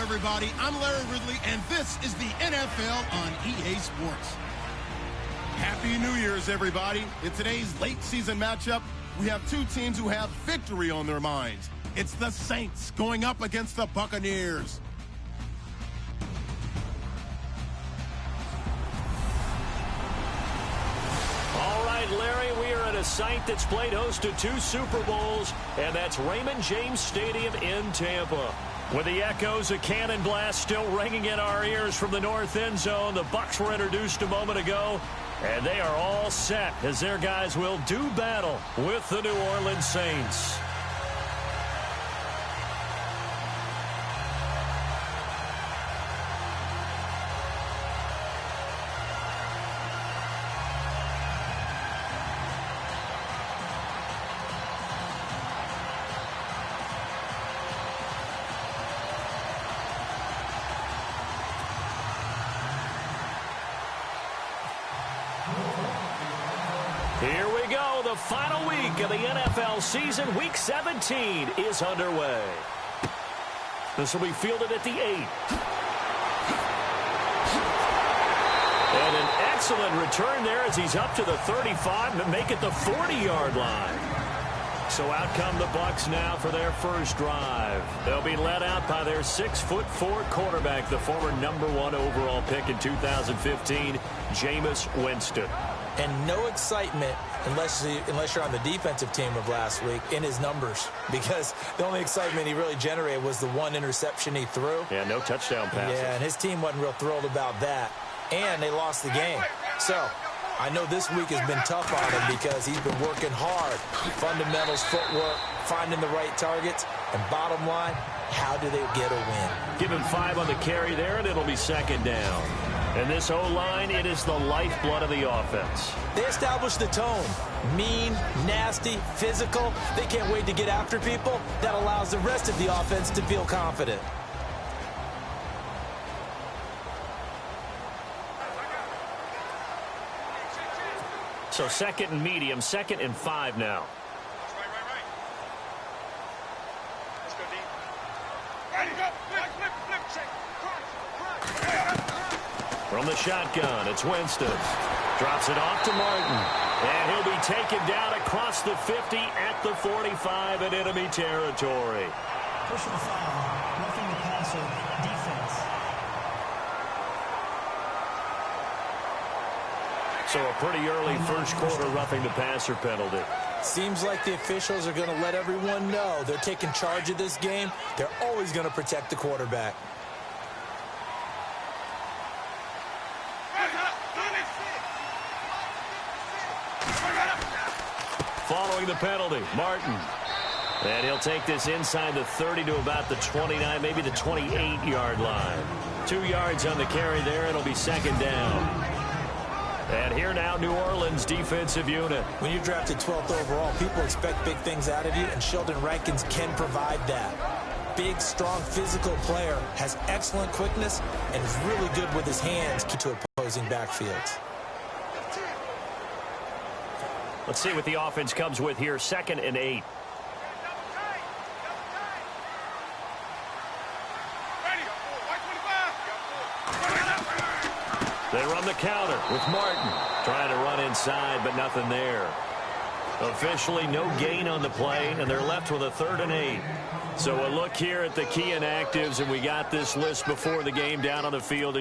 everybody. I'm Larry Ridley, and this is the NFL on EA Sports. Happy New Year's, everybody. In today's late season matchup, we have two teams who have victory on their minds. It's the Saints going up against the Buccaneers. All right, Larry, we are at a site that's played host to 2 Super Bowls, and that's Raymond James Stadium in Tampa. With the echoes of cannon blast still ringing in our ears from the north end zone, the Bucs were introduced a moment ago, and they are all set as their guys will do battle with the New Orleans Saints. Here we go. The final week of the NFL season. Week 17 is underway. This will be fielded at the 8. And an excellent return there as he's up to the 35 to make it the 40-yard line. So out come the Bucs now for their first drive. They'll be led out by their 6'4" quarterback, the former #1 overall pick in 2015, Jameis Winston. And no excitement unless you're on the defensive team of last week in his numbers, because the only excitement he really generated was the one interception he threw. Yeah, no touchdown passes. Yeah, and his team wasn't real thrilled about that. And they lost the game. So I know this week has been tough on him because he's been working hard. Fundamentals, footwork, finding the right targets. And bottom line, how do they get a win? Give him 5 on the carry there, and it'll be second down. And this O-line, it is the lifeblood of the offense. They established the tone. Mean, nasty, physical. They can't wait to get after people. That allows the rest of the offense to feel confident. So second and medium, 2nd and 5 now. From the shotgun, it's Winston. Drops it off to Martin. And he'll be taken down across the 50 at the 45 in enemy territory. Personal foul, roughing the passer, defense. So a pretty early first quarter roughing the passer penalty. Seems like the officials are going to let everyone know they're taking charge of this game. They're always going to protect the quarterback. Following the penalty, Martin. And he'll take this inside the 30 to about the 29, maybe the 28-yard line. 2 yards on the carry there. It'll be second down. And here now, New Orleans defensive unit. When you're drafted 12th overall, people expect big things out of you, and Sheldon Rankins can provide that. Big, strong, physical player, has excellent quickness, and is really good with his hands to opposing backfields. Let's see what the offense comes with here. 2nd and 8. They run the counter with Martin. Trying to run inside, but nothing there. Officially no gain on the play, and they're left with a 3rd and 8. So a look here at the key inactives, and we got this list before the game down on the field.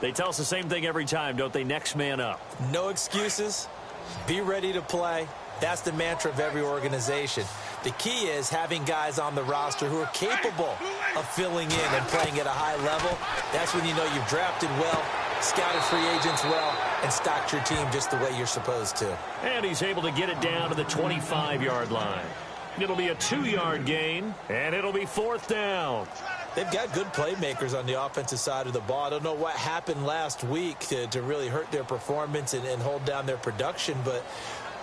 They tell us the same thing every time, don't they? Next man up. No excuses. Be ready to play. That's the mantra of every organization. The key is having guys on the roster who are capable of filling in and playing at a high level. That's when you know you've drafted well, scouted free agents well, and stocked your team just the way you're supposed to. And he's able to get it down to the 25-yard line. It'll be a 2-yard gain, and it'll be 4th down. They've got good playmakers on the offensive side of the ball. I don't know what happened last week to really hurt their performance and hold down their production, but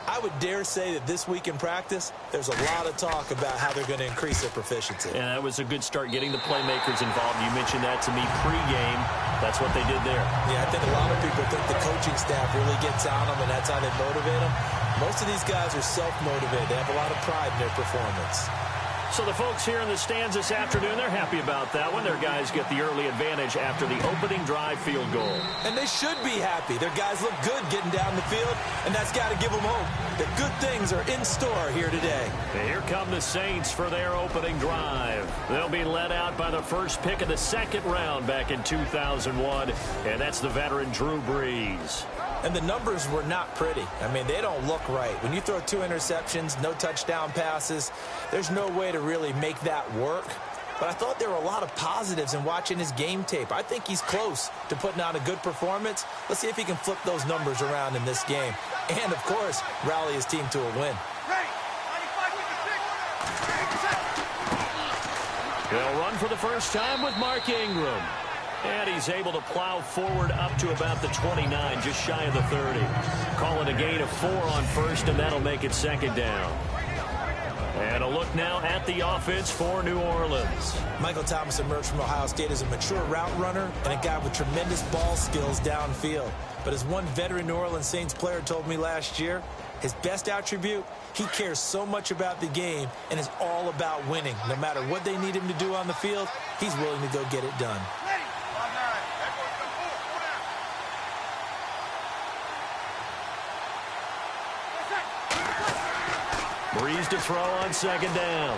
I would dare say that this week in practice, there's a lot of talk about how they're going to increase their proficiency. And that was a good start, getting the playmakers involved. You mentioned that to me pregame. That's what they did there. Yeah, I think a lot of people think the coaching staff really gets on them, and that's how they motivate them. Most of these guys are self-motivated. They have a lot of pride in their performance. So the folks here in the stands this afternoon, they're happy about that one. Their guys get the early advantage after the opening drive field goal. And they should be happy. Their guys look good getting down the field, and that's got to give them hope that good things are in store here today. And here come the Saints for their opening drive. They'll be led out by the first pick of the second round back in 2001, and that's the veteran Drew Brees. And the numbers were not pretty. I mean, they don't look right. When you throw 2 interceptions, no touchdown passes, there's no way to really make that work. But I thought there were a lot of positives in watching his game tape. I think he's close to putting on a good performance. Let's see if he can flip those numbers around in this game. And, of course, rally his team to a win. They'll run for the first time with Mark Ingram. And he's able to plow forward up to about the 29, just shy of the 30. Call it a gain of 4 on first, and that'll make it second down. And a look now at the offense for New Orleans. Michael Thomas emerged from Ohio State as a mature route runner and a guy with tremendous ball skills downfield. But as one veteran New Orleans Saints player told me last year, his best attribute, he cares so much about the game and is all about winning. No matter what they need him to do on the field, he's willing to go get it done. Brees to throw on second down.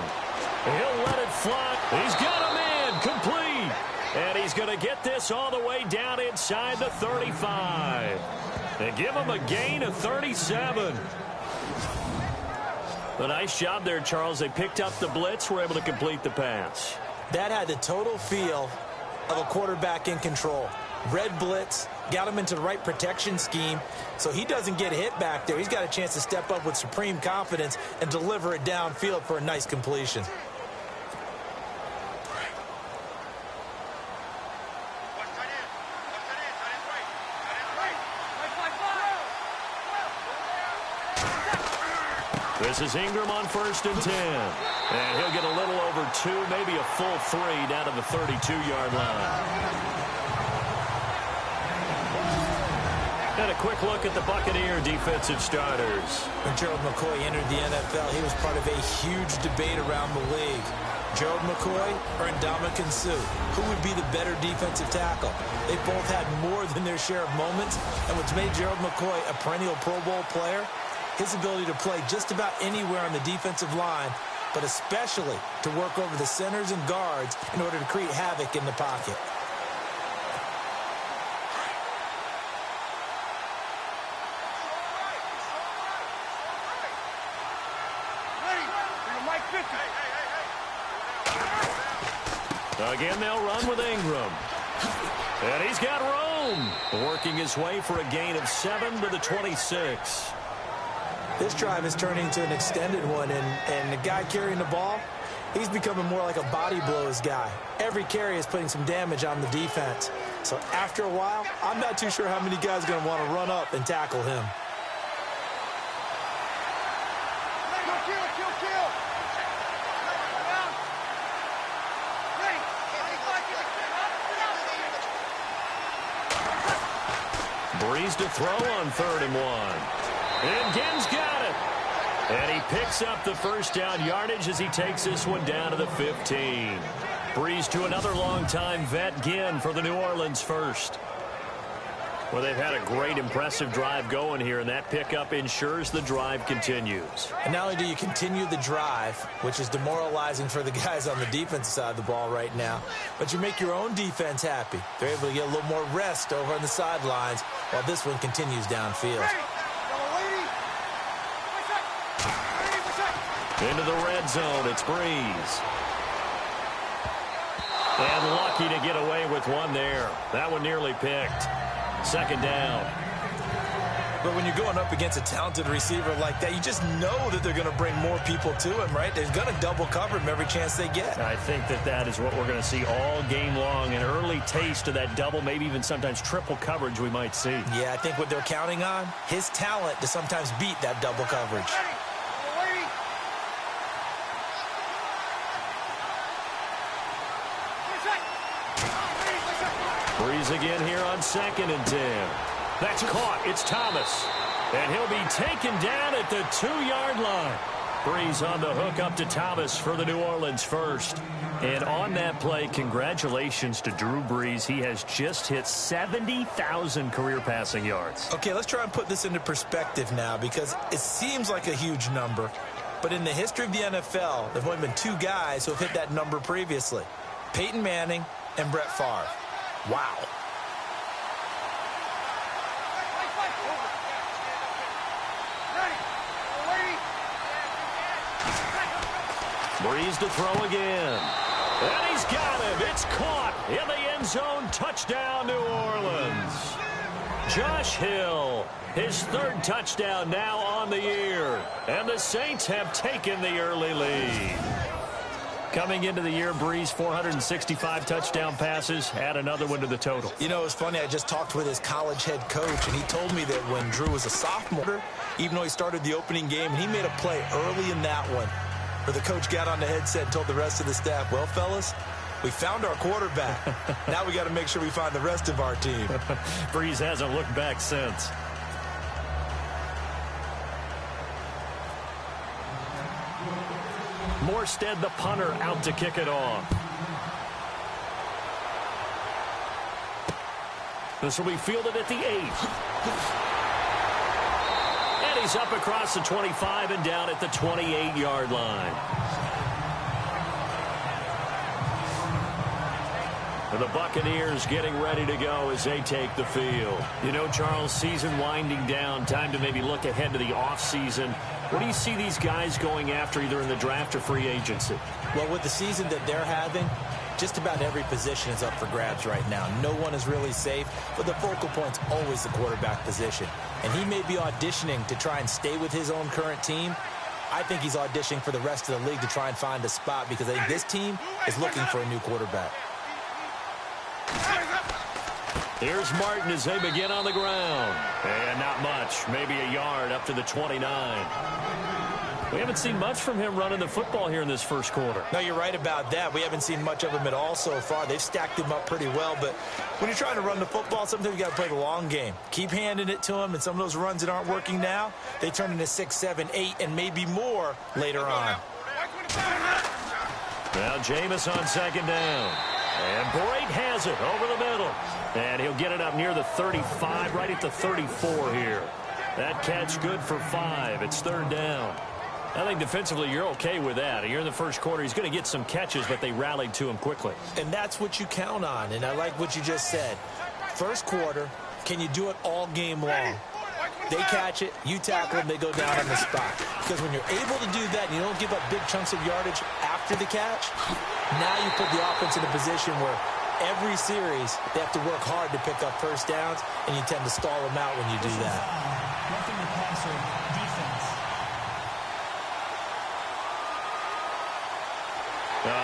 He'll let it fly. He's got a man complete. And he's going to get this all the way down inside the 35. They give him a gain of 37. A nice job there, Charles. They picked up the blitz, were able to complete the pass. That had the total feel of a quarterback in control. Red blitz, got him into the right protection scheme, so he doesn't get hit back there. He's got a chance to step up with supreme confidence and deliver it downfield for a nice completion. This is Ingram on 1st and 10. And he'll get a little over 2, maybe a full 3 down to the 32-yard line. And a quick look at the Buccaneer defensive starters. When Gerald McCoy entered the NFL, he was part of a huge debate around the league. Gerald McCoy or Ndamukong Suh? Who would be the better defensive tackle? They both had more than their share of moments, and what's made Gerald McCoy a perennial Pro Bowl player, his ability to play just about anywhere on the defensive line, but especially to work over the centers and guards in order to create havoc in the pocket. Again, they'll run with Ingram. And he's got Rome working his way for a gain of 7 to the 26. This drive is turning into an extended one, and the guy carrying the ball, he's becoming more like a body blows guy. Every carry is putting some damage on the defense. So after a while, I'm not too sure how many guys are going to want to run up and tackle him. Brees to throw on 3rd and 1. And Ginn's got it. And he picks up the first down yardage as he takes this one down to the 15. Brees to another longtime vet, Ginn, for the New Orleans first. Well, they've had a great, impressive drive going here, and that pickup ensures the drive continues. And not only do you continue the drive, which is demoralizing for the guys on the defensive side of the ball right now, but you make your own defense happy. They're able to get a little more rest over on the sidelines while this one continues downfield. Into the red zone, it's Brees. And lucky to get away with one there. That one nearly picked. Second down. But when you're going up against a talented receiver like that, you just know that they're going to bring more people to him, right? They're going to double cover him every chance they get. I think that is what we're going to see all game long. An early taste of that double, maybe even sometimes triple coverage we might see. Yeah, I think what they're counting on, his talent to sometimes beat that double coverage. Brees again here on 2nd and 10. That's caught. It's Thomas. And he'll be taken down at the 2-yard line. Breeze on the hook up to Thomas for the New Orleans first. And on that play, congratulations to Drew Brees. He has just hit 70,000 career passing yards. Okay, let's try and put this into perspective now, because it seems like a huge number. But in the history of the NFL, there have only been 2 guys who have hit that number previously. Peyton Manning and Brett Favre. Wow. Breeze to throw again. And he's got him. It's caught in the end zone. Touchdown, New Orleans. Josh Hill, his 3rd touchdown now on the year. And the Saints have taken the early lead. Coming into the year, Breeze, 465 touchdown passes. Add another one to the total. You know, it's funny. I just talked with his college head coach, and he told me that when Drew was a sophomore, even though he started the opening game, he made a play early in that one, where the coach got on the headset and told the rest of the staff, well, fellas, we found our quarterback. Now we got to make sure we find the rest of our team. Breeze hasn't looked back since. Morstead, the punter, out to kick it off. This will be fielded at the 8. And he's up across the 25 and down at the 28-yard line. And the Buccaneers getting ready to go as they take the field. You know, Charles, season winding down, time to maybe look ahead to the offseason. What do you see these guys going after, either in the draft or free agency? Well, with the season that they're having, just about every position is up for grabs right now. No one is really safe, but the focal point's always the quarterback position. And he may be auditioning to try and stay with his own current team. I think he's auditioning for the rest of the league to try and find a spot, because I think this team is looking for a new quarterback. Here's Martin as they begin on the ground. And not much, maybe a yard up to the 29. We haven't seen much from him running the football here in this first quarter. No, you're right about that. We haven't seen much of him at all so far. They've stacked him up pretty well, but when you're trying to run the football, sometimes you got to play the long game. Keep handing it to him, and some of those runs that aren't working now, they turn into 6, 7, 8, and maybe more later on. Now Jameis on second down. And Boyd has it over the middle. And he'll get it up near the 35, right at the 34 here. That catch good for 5. It's 3rd down. I think defensively you're okay with that. You're in the first quarter. He's going to get some catches, but they rallied to him quickly. And that's what you count on, and I like what you just said. First quarter, can you do it all game long? They catch it, you tackle them, they go down on the spot. Because when you're able to do that and you don't give up big chunks of yardage after the catch, now you put the offense in a position where every series they have to work hard to pick up first downs, and you tend to stall them out when you do that. Roughing the passer, defense.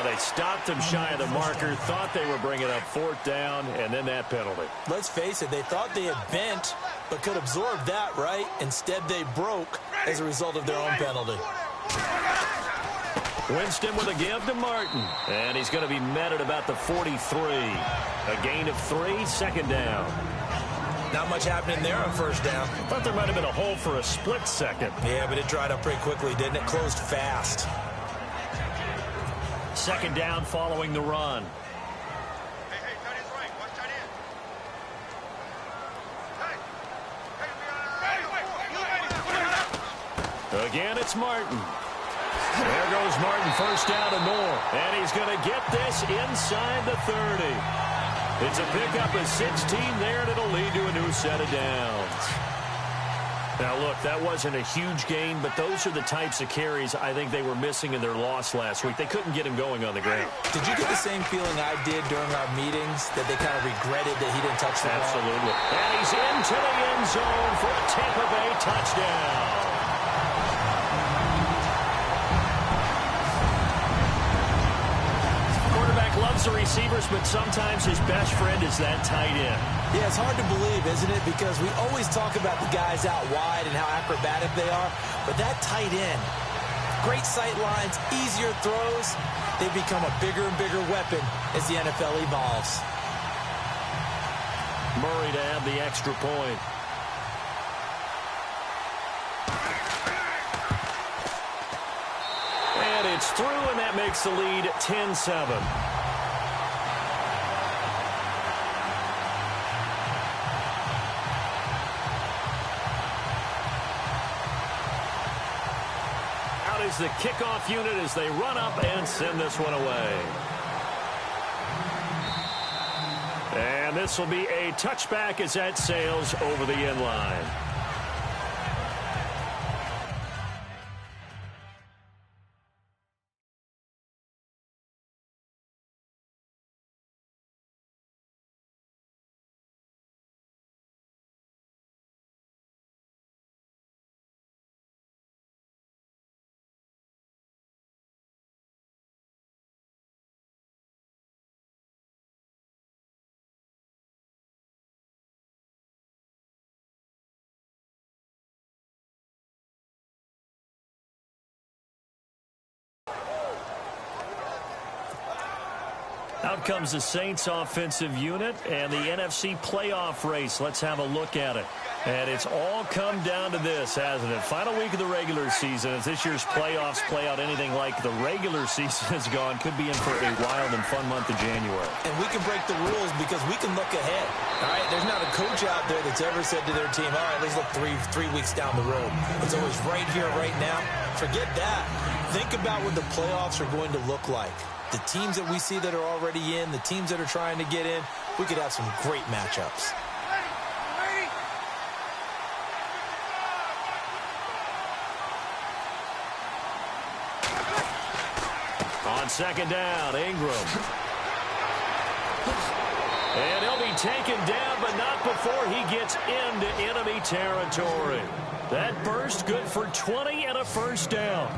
They stopped him shy of the marker, thought they were bringing up 4th down, and then that penalty. Let's face it, they thought they had bent but could absorb that, right? Instead, they broke as a result of their own penalty. Winston with a give to Martin, and he's going to be met at about the 43. A gain of 3, 2nd down. Not much happening there on first down. I thought there might have been a hole for a split second. Yeah, but it dried up pretty quickly, didn't it? Closed fast. 2nd down following the run. Again, it's Martin. There goes Martin, 1st down and more. And he's going to get this inside the 30. It's a pickup of 16 there, and it'll lead to a new set of downs. Now, look, that wasn't a huge gain, but those are the types of carries I think they were missing in their loss last week. They couldn't get him going on the ground. Did you get the same feeling I did during our meetings, that they kind of regretted that he didn't touch the ball? Absolutely. And he's into the end zone for a Tampa Bay touchdown. Loves the receivers, but sometimes his best friend is that tight end. Yeah, it's hard to believe, isn't it? Because we always talk about the guys out wide and how acrobatic they are, but that tight end, great sight lines, easier throws, they become a bigger and bigger weapon as the NFL evolves. Murray to add the extra point. It's through, and that makes the lead 10-7. Is the kickoff unit as they run up and send this one away. And this will be a touchback as that sails over the end line. Out comes the Saints offensive unit and the NFC playoff race. Let's have a look at it. And it's all come down to this, hasn't it? Final week of the regular season. As this year's playoffs play out anything like the regular season has gone, could be in for a wild and fun month of January. And we can break the rules because we can look ahead. All right, there's not a coach out there that's ever said to their team, all right, let's look three weeks down the road. It's always right here, right now. Forget that. Think about what the playoffs are going to look like. The teams that we see that are already in, the teams that are trying to get in, we could have some great matchups. On second down, Ingram. And he'll be taken down, but not before he gets into enemy territory. That burst good for 20 and a first down.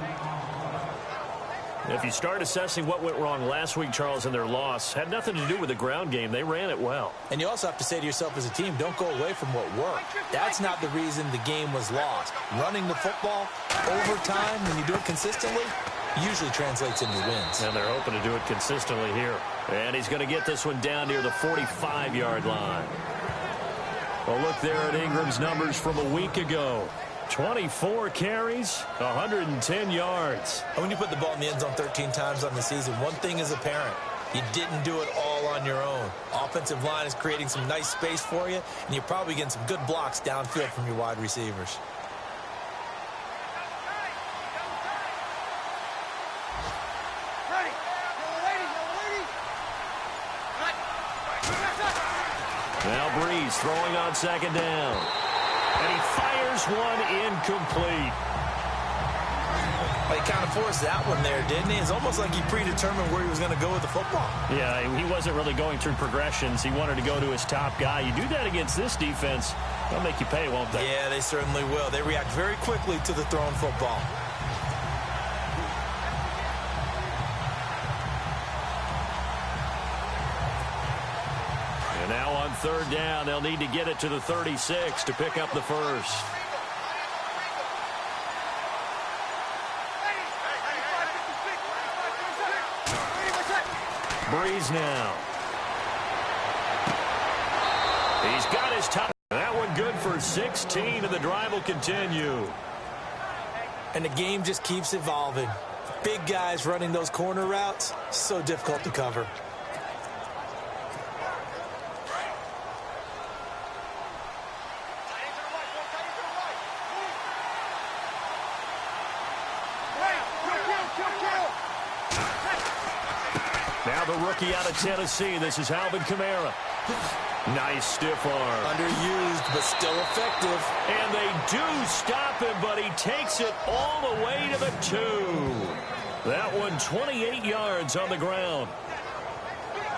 If you start assessing what went wrong last week, Charles, in their loss, had nothing to do with the ground game. They ran it well. And you also have to say to yourself as a team, don't go away from what worked. That's not the reason the game was lost. Running the football over time, when you do it consistently, usually translates into wins. And they're hoping to do it consistently here. And he's going to get this one down near the 45-yard line. Well, look there at Ingram's numbers from a week ago. 24 carries, 110 yards. And when you put the ball in the end zone 13 times on the season, one thing is apparent. You didn't do it all on your own. Offensive line is creating some nice space for you, and you're probably getting some good blocks downfield from your wide receivers. Now Breeze throwing on second down. And he fires one incomplete. Well, he kind of forced that one there, didn't he? It's almost like he predetermined where he was going to go with the football. Yeah, he wasn't really going through progressions. He wanted to go to his top guy. You do that against this defense, they'll make you pay, won't they? Yeah, they certainly will. They react very quickly to the thrown football. And now on third down, they'll need to get it to the 36 to pick up the first. Breeze now. He's got his top. That one good for 16, and the drive will continue. And the game just keeps evolving. Big guys running those corner routes, so difficult to cover. Now the rookie out of Tennessee. This is Alvin Kamara. Nice stiff arm. Underused, but still effective. And they do stop him, but he takes it all the way to the 2. That one 28 yards on the ground.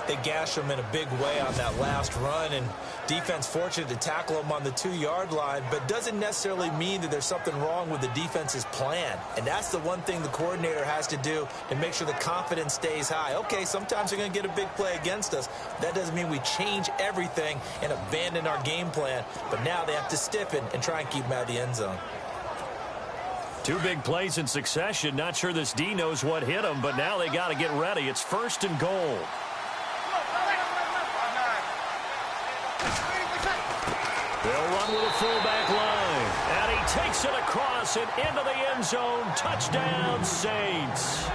They gashed him in a big way on that last run, and defense fortunate to tackle him on the 2-yard line, but doesn't necessarily mean that there's something wrong with the defense's plan. And that's the one thing the coordinator has to do to make sure the confidence stays high. Okay, sometimes they're going to get a big play against us. That doesn't mean we change everything and abandon our game plan, but now they have to stiffen and try and keep him out of the end zone. 2 big plays in succession. Not sure this D knows what hit him, but now they got to get ready. It's 1st and goal. They'll run with a fullback line. And he Takes it across and into the end zone. Touchdown, Saints.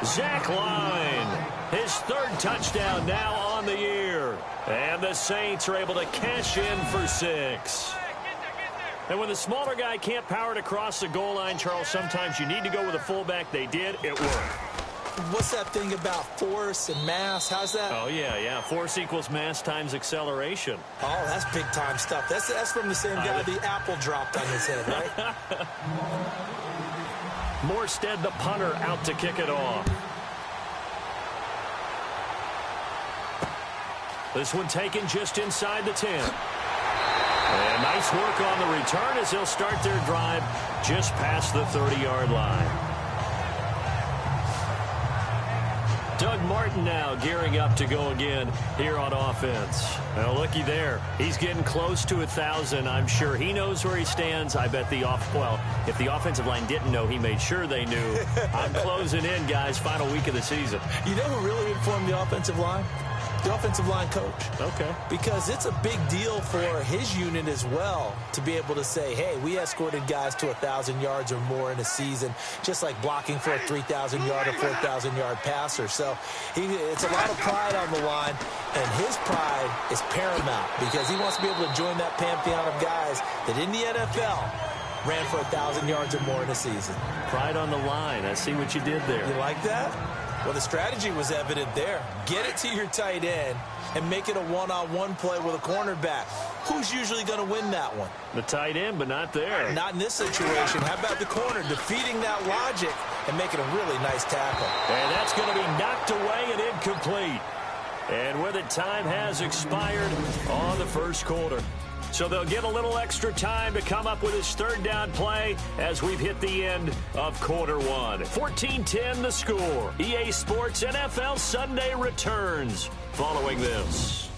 Zach Line, his third touchdown now on the year. And the Saints are able to cash in for 6. And when the smaller guy can't power it across the goal line, Charles, sometimes you need to go with a fullback. They did. It worked. What's that thing about force and mass? How's that? Oh, yeah. Force equals mass times acceleration. Oh, that's big-time stuff. That's from the same guy the apple dropped on his head, right? Morstead, the punter, out to kick it off. This one taken just inside the 10. And nice work on the return as they'll start their drive just past the 30-yard line. Doug Martin now gearing up to go again here on offense. Now, looky there. He's getting close to 1,000. I'm sure he knows where he stands. I bet if the offensive line didn't know, he made sure they knew. I'm closing in, guys. Final week of the season. You know who really informed the offensive line? The offensive line coach. Okay. Because it's a big deal for his unit as well to be able to say, hey, we escorted guys to 1,000 yards or more in a season, just like blocking for a 3,000-yard or 4,000-yard passer. So it's a lot of pride on the line, and his pride is paramount because he wants to be able to join that pantheon of guys that in the NFL ran for 1,000 yards or more in a season. Pride on the line. I see what you did there. You like that? Well, the strategy was evident there. Get it to your tight end and make it a one-on-one play with a cornerback. Who's usually going to win that one? The tight end, but not there. Not in this situation. How about the corner defeating that logic and making a really nice tackle? And that's going to be knocked away and incomplete. And with it, time has expired on the first quarter. So they'll get a little extra time to come up with his third down play as we've hit the end of quarter one. 14-10 the score. EA Sports NFL Sunday returns following this.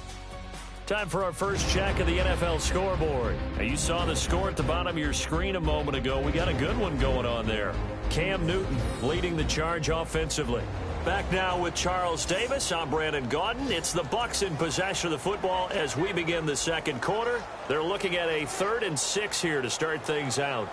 Time for our first check of the NFL scoreboard. Now, you saw the score at the bottom of your screen a moment ago. We got a good one going on there. Cam Newton leading the charge offensively. Back now with Charles Davis. I'm Brandon Gaudin. It's the Bucs in possession of the football as we begin the second quarter. They're looking at a 3rd and 6 here to start things out.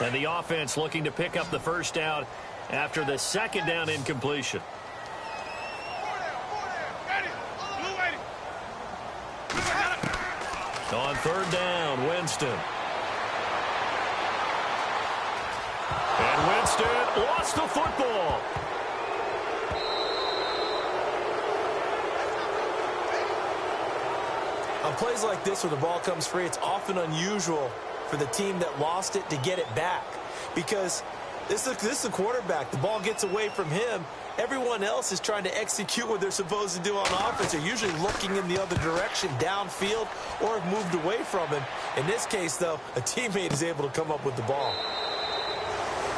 And the offense looking to pick up the first down after the second down incompletion. On third down, Winston. And Winston lost the football. On plays like this where the ball comes free, it's often unusual for the team that lost it to get it back. Because this is a quarterback. The ball gets away from him. Everyone else is trying to execute what they're supposed to do on offense. They're usually looking in the other direction, downfield, or have moved away from him. In this case, though, a teammate is able to come up with the ball.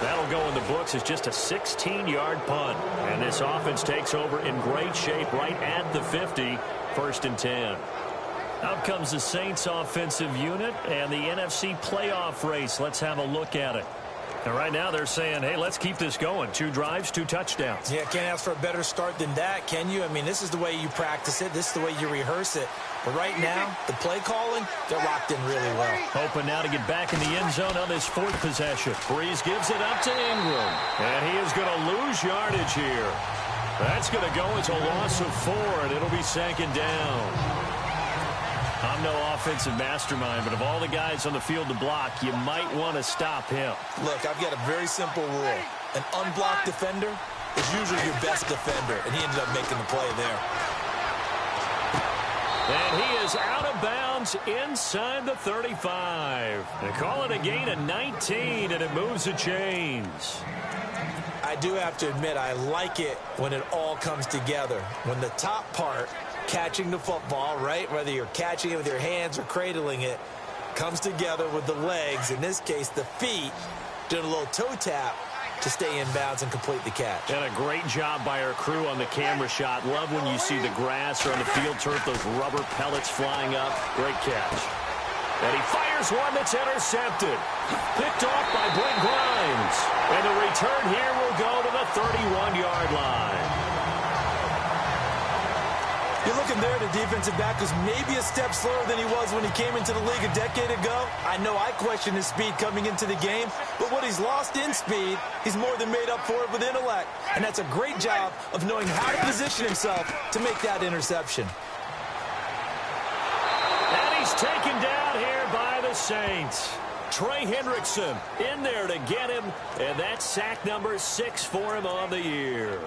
That'll go in the books as just a 16-yard punt. And this offense takes over in great shape right at the 50, 1st and 10. Out comes the Saints offensive unit and the NFC playoff race. Let's have a look at it. And right now they're saying, hey, let's keep this going. 2 drives, 2 touchdowns. Yeah, can't ask for a better start than that, can you? I mean, this is the way you practice it. This is the way you rehearse it. But right now, the play calling, they're locked in really well. Hoping now to get back in the end zone on this 4th possession. Breeze gives it up to Ingram. And he is going to lose yardage here. That's going to go as a loss of 4, and it'll be 2nd down. I'm no offensive mastermind, but of all the guys on the field to block, you might want to stop him. Look, I've got a very simple rule. An unblocked defender is usually your best defender, and he ended up making the play there. And he is out of bounds inside the 35. They call it a gain of 19, and it moves the chains. I do have to admit, I like it when it all comes together. When the top part, catching the football, right, whether you're catching it with your hands or cradling it, comes together with the legs, in this case the feet, doing a little toe tap to stay in bounds and complete the catch. And a great job by our crew on the camera shot. Love when you see the grass or on the field turf, those rubber pellets flying up. Great catch. And he fires one that's intercepted. Picked off by Brent Grimes. And the return here will go to the 31-yard line. You're looking there at a defensive back who's maybe a step slower than he was when he came into the league a decade ago. I know I questioned his speed coming into the game, but what he's lost in speed, he's more than made up for it with intellect. And that's a great job of knowing how to position himself to make that interception. And he's taken down here by the Saints. Trey Hendrickson in there to get him, and that's sack number 6 for him on the year.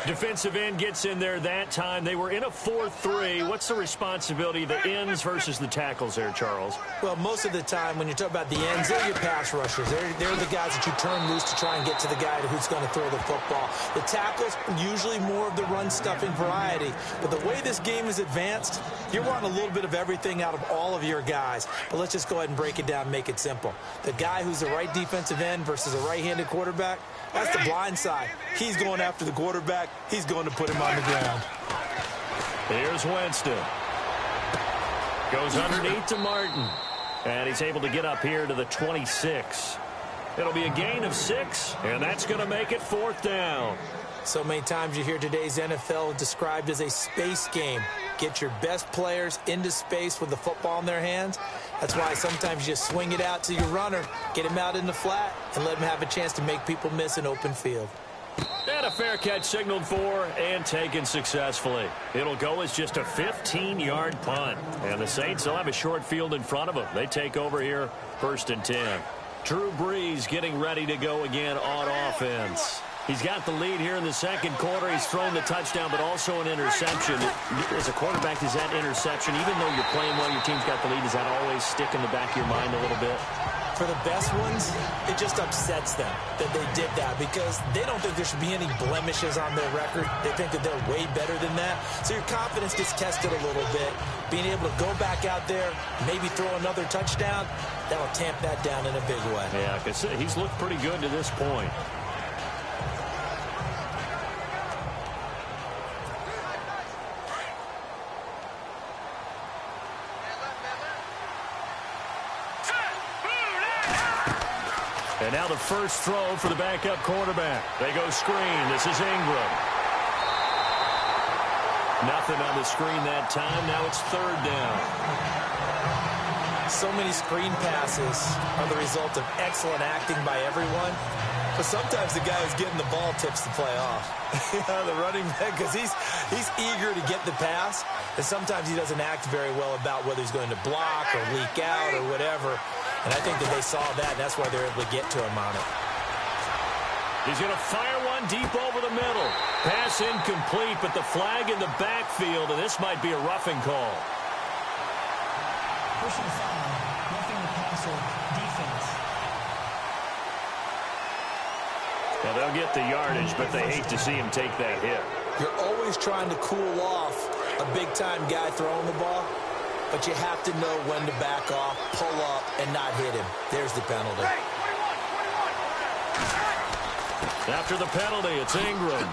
Defensive end gets in there that time. They were in a 4-3. What's the responsibility of the ends versus the tackles there, Charles? Well, most of the time when you talk about the ends, they're your pass rushers. They're the guys that you turn loose to try and get to the guy who's going to throw the football. The tackles, usually more of the run-stuffing variety. But the way this game is advanced, you're wanting a little bit of everything out of all of your guys. But let's just go ahead and break it down and make it simple. The guy who's the right defensive end versus a right-handed quarterback, that's the blind side. He's going after the quarterback. He's going to put him on the ground. Here's Winston. Goes underneath to Martin. And he's able to get up here to the 26. It'll be a gain of 6, and that's going to make it 4th down. So many times you hear today's NFL described as a space game. Get your best players into space with the football in their hands. That's why sometimes you just swing it out to your runner, get him out in the flat, and let him have a chance to make people miss an open field. And a fair catch signaled for and taken successfully. It'll go as just a 15-yard punt. And the Saints will have a short field in front of them. They take over here, 1st and 10. Drew Brees getting ready to go again on offense. He's got the lead here in the second quarter. He's thrown the touchdown, but also an interception. As a quarterback, is that interception, even though you're playing well, your team's got the lead, does that always stick in the back of your mind a little bit? For the best ones, it just upsets them that they did that because they don't think there should be any blemishes on their record. They think that they're way better than that. So your confidence gets tested a little bit. Being able to go back out there, maybe throw another touchdown, that'll tamp that down in a big way. Yeah, because he's looked pretty good to this point. And now the first throw for the backup quarterback. They go screen. This is Ingram. Nothing on the screen that time. Now it's 3rd down. So many screen passes are the result of excellent acting by everyone. But sometimes the guy who's getting the ball tips the play off. The running back, because he's eager to get the pass, and sometimes he doesn't act very well about whether he's going to block or leak out or whatever. And I think that they saw that, and that's why they're able to get to him on it. He's going to fire one deep over the middle. Pass incomplete, but the flag in the backfield, and this might be a roughing call. Personal foul, roughing the passer, defense. Well, they'll get the yardage, but they hate to see him take that hit. You're always trying to cool off a big-time guy throwing the ball, but you have to know when to back off, pull up, and not hit him. There's the penalty. After the penalty, it's Ingram.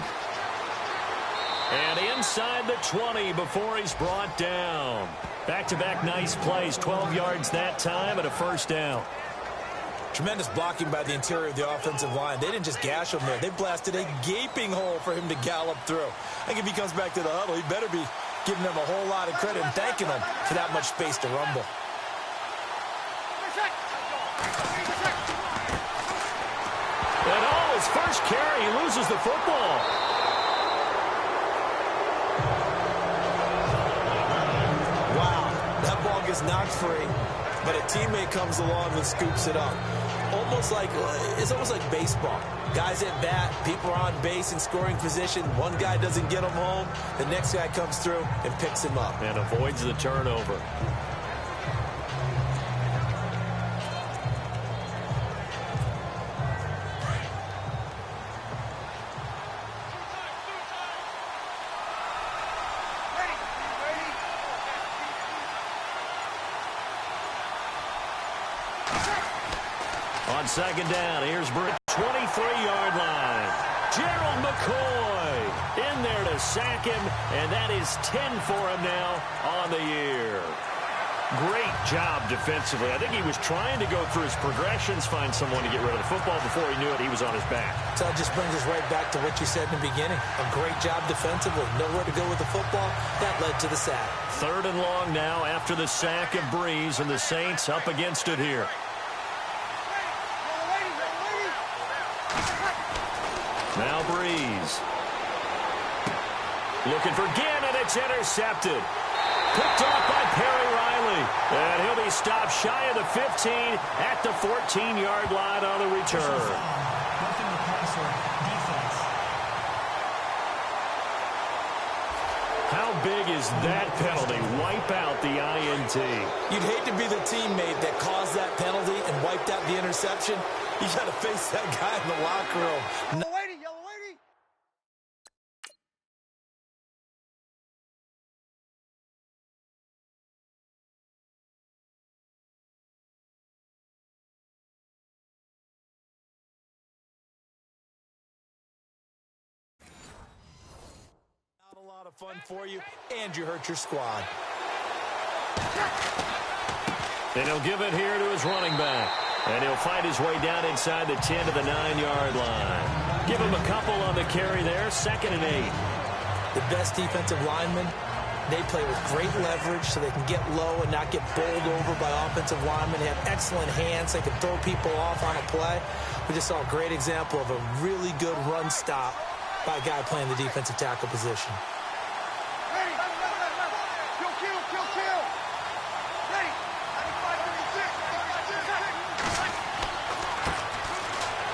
And inside the 20 before he's brought down. Back-to-back nice plays, 12 yards that time and a first down. Tremendous blocking by the interior of the offensive line. They didn't just gash him there. They blasted a gaping hole for him to gallop through. I think if he comes back to the huddle, he better be giving them a whole lot of credit and thanking them for that much space to rumble. And his first carry, he loses the football. Wow, that ball gets knocked free, but a teammate comes along and scoops it up. It's almost like baseball. Guys at bat, people are on base in scoring position. One guy doesn't get him home. The next guy comes through and picks him up. And avoids the turnover. On second down, here's Britt, 23-yard line. Gerald McCoy in there to sack him, and that is 10 for him now on the year. Great job defensively. I think he was trying to go through his progressions, find someone to get rid of the football. Before he knew it, he was on his back. So that just brings us right back to what you said in the beginning. A great job defensively. Nowhere to go with the football. That led to the sack. Third and long now after the sack of Breeze, and the Saints up against it here. Now Breeze. Looking for Ginn, and it's intercepted. Picked off by Perry Riley. And he'll be stopped shy of the 15 at the 14-yard line on the return. Roughing the passer, defense. How big is that penalty? Wipe out the INT. You'd hate to be the teammate that caused that penalty and wiped out the interception. You got to face that guy in the locker room. A lot of fun for you, and you hurt your squad. And he'll give it here to his running back. And he'll fight his way down inside the 10 to the 9-yard line. Give him a couple on the carry there, 2nd and 8. The best defensive linemen, they play with great leverage so they can get low and not get bowled over by offensive linemen. They have excellent hands. They can throw people off on a play. We just saw a great example of a really good run stop by a guy playing the defensive tackle position.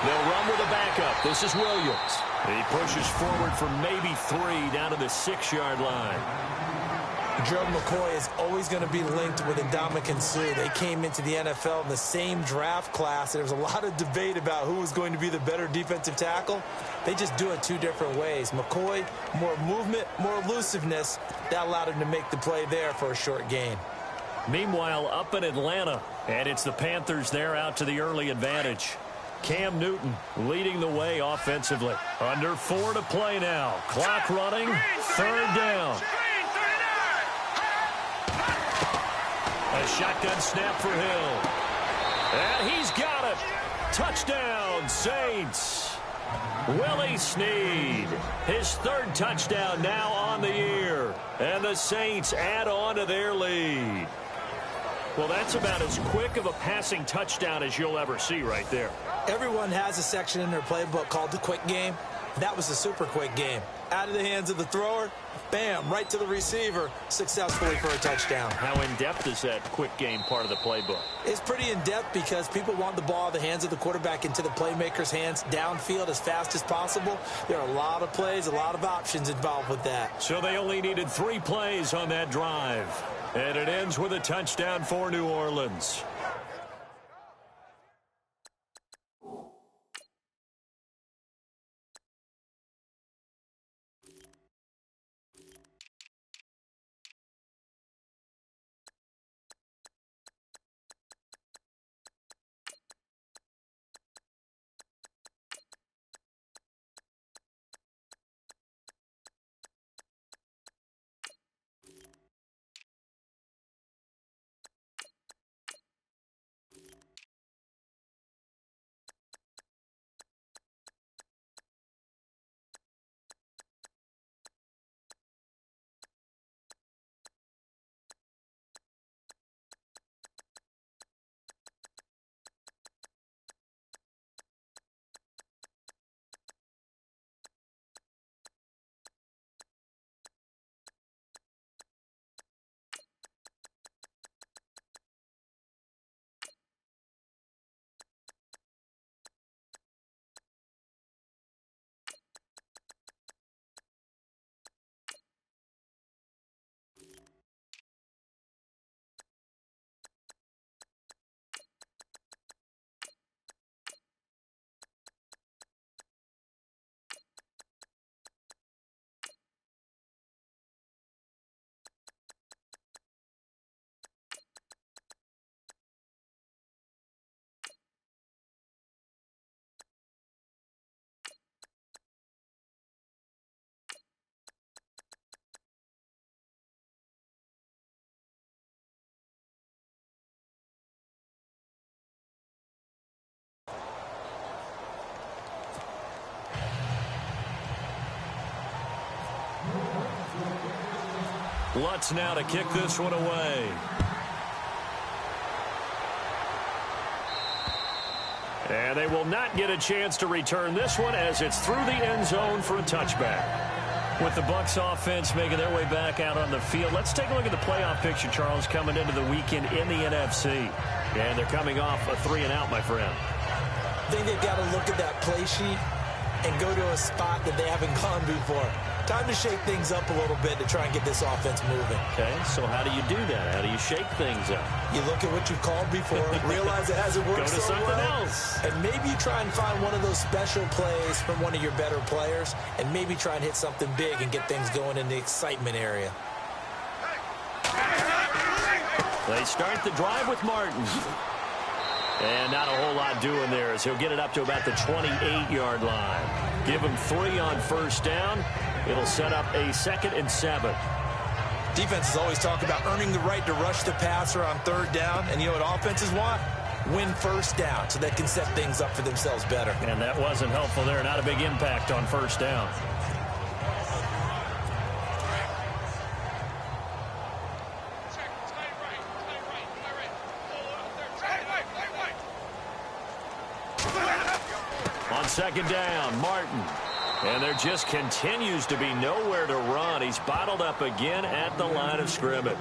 They'll run with a backup. This is Williams. He pushes forward for maybe 3 down to the 6-yard line. Gerald McCoy is always going to be linked with Ndamukong Suh. They came into the NFL in the same draft class. There was a lot of debate about who was going to be the better defensive tackle. They just do it 2 different ways. McCoy, more movement, more elusiveness. That allowed him to make the play there for a short gain. Meanwhile, up in Atlanta, and it's the Panthers there out to the early advantage. Cam Newton leading the way offensively. Under 4 to play now. Clock running. 3rd down. A shotgun snap for Hill. And he's got it. Touchdown, Saints. Willie Snead. His 3rd touchdown now on the year. And the Saints add on to their lead. Well, that's about as quick of a passing touchdown as you'll ever see right there. Everyone has a section in their playbook called the quick game. That was a super quick game. Out of the hands of the thrower, bam, right to the receiver, successfully for a touchdown. How in-depth is that quick game part of the playbook? It's pretty in-depth because people want the ball out of the hands of the quarterback into the playmaker's hands downfield as fast as possible. There are a lot of plays, a lot of options involved with that. So they only needed 3 plays on that drive. And it ends with a touchdown for New Orleans. Lutz now to kick this one away. And they will not get a chance to return this one as it's through the end zone for a touchback. With the Bucs offense making their way back out on the field, let's take a look at the playoff picture, Charles, coming into the weekend in the NFC. And they're coming off a 3-and-out, my friend. I think they've got to look at that play sheet and go to a spot that they haven't gone before. Time to shake things up a little bit to try and get this offense moving. Okay, so how do you do that? How do you shake things up? You look at what you've called before, realize it hasn't worked Go to so something well, else. and maybe you try and find one of those special plays from one of your better players, and maybe try and hit something big and get things going in the excitement area. They start the drive with Martin. And not a whole lot doing there as he'll get it up to about the 28-yard line. Give him 3 on first down. It'll set up a 2nd and 7. Defenses always talk about earning the right to rush the passer on 3rd down. And you know what offenses want? Win first down so they can set things up for themselves better. And that wasn't helpful there. Not a big impact on first down. On 2nd down, Martin. And there just continues to be nowhere to run. He's bottled up again at the line of scrimmage.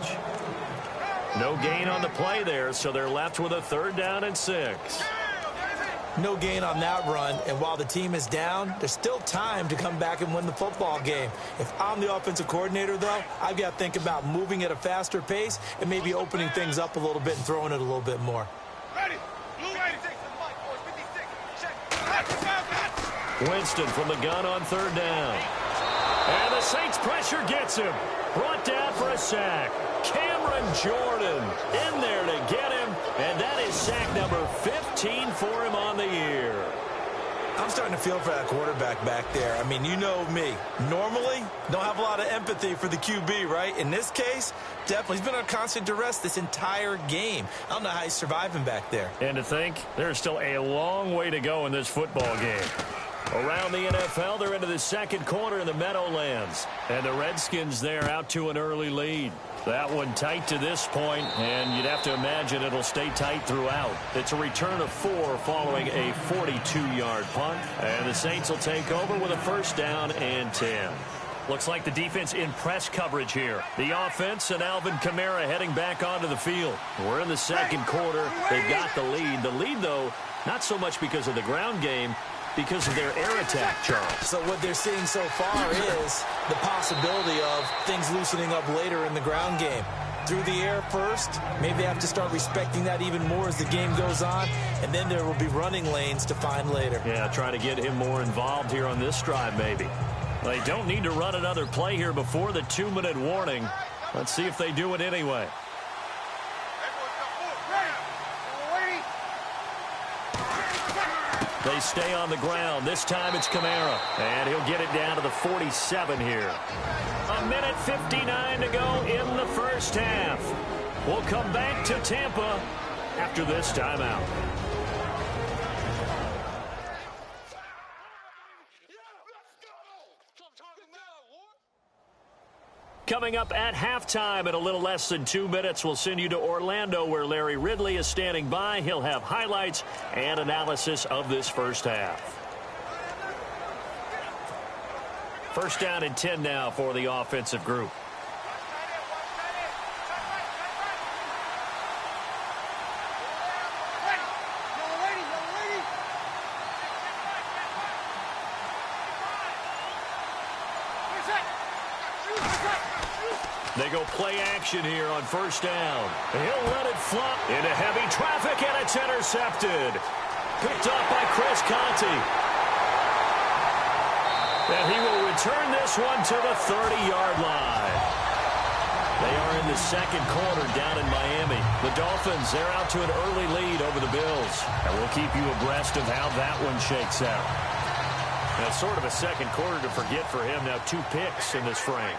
No gain on the play there, so they're left with a 3rd down and 6. No gain on that run, and while the team is down, there's still time to come back and win the football game. If I'm the offensive coordinator, though, I've got to think about moving at a faster pace and maybe opening things up a little bit and throwing it a little bit more. Winston from the gun on 3rd down. And the Saints pressure gets him. Brought down for a sack. Cameron Jordan in there to get him. And that is sack number 15 for him on the year. I'm starting to feel for that quarterback back there. I mean, you know me. Normally, don't have a lot of empathy for the QB, right? In this case, definitely. He's been under constant duress this entire game. I don't know how he's surviving back there. And to think, there's still a long way to go in this football game. Around the NFL, they're into the second quarter in the Meadowlands. And the Redskins there out to an early lead. That one tight to this point, and you'd have to imagine it'll stay tight throughout. It's a return of 4 following a 42-yard punt. And the Saints will take over with a first down and 10. Looks like the defense in press coverage here. The offense and Alvin Kamara heading back onto the field. We're in the second quarter. They've got the lead. The lead, though, not so much because of the ground game, because of their air attack, Charles. So what they're seeing so far is the possibility of things loosening up later in the ground game. Through the air first, maybe they have to start respecting that even more as the game goes on, and then there will be running lanes to find later. Yeah, try to get him more involved here on this drive maybe. They don't need to run another play here before the 2-minute warning. Let's see if they do it anyway. They stay on the ground. This time it's Kamara. And he'll get it down to the 47 here. 1:59 to go in the first half. We'll come back to Tampa after this timeout. Coming up at halftime in a little less than 2 minutes, we'll send you to Orlando where Larry Ridley is standing by. He'll have highlights and analysis of this first half. First down and 10 now for the offensive group. They go play action here on first down. He'll let it flop into heavy traffic, and it's intercepted. Picked up by Chris Conte. And he will return this one to the 30-yard line. They are in the second quarter down in Miami. The Dolphins, they're out to an early lead over the Bills. And we'll keep you abreast of how that one shakes out. Now, sort of a second quarter to forget for him. Now 2 picks in this frame.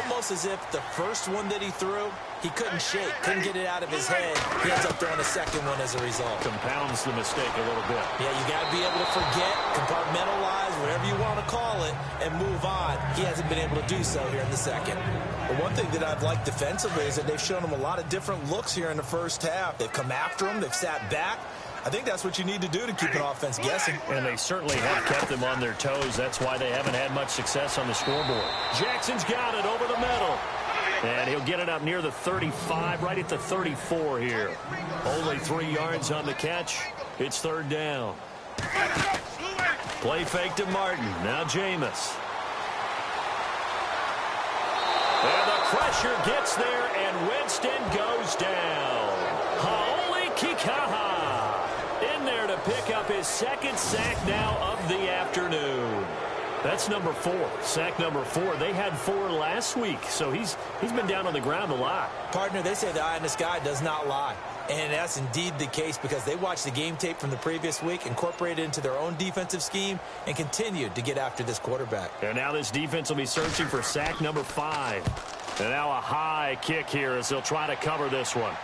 Almost as if the first one that he threw, he couldn't shake, couldn't get it out of his head. He ends up throwing a second one as a result. Compounds the mistake a little bit. Yeah, you got to be able to forget, compartmentalize, whatever you want to call it, and move on. He hasn't been able to do so here in the second. But one thing that I've liked defensively is that they've shown him a lot of different looks here in the first half. They've come after him. They've sat back. I think that's what you need to do to keep an offense guessing. And they certainly have kept them on their toes. That's why they haven't had much success on the scoreboard. Jackson's got it over the middle. And he'll get it up near the 35, right at the 34 here. Only 3 yards on the catch. It's third down. Play fake to Martin. Now Jameis. And the pressure gets there, and Winston goes down. Haoli Kikaha in there to pick up his second sack now of the afternoon. That's number 4. Sack number 4. They had 4 last week, so he's been down on the ground a lot. Partner, they say the eye in the sky does not lie. And that's indeed the case because they watched the game tape from the previous week, incorporated it into their own defensive scheme, and continued to get after this quarterback. And now this defense will be searching for sack number 5. And now a high kick here as they'll try to cover this one.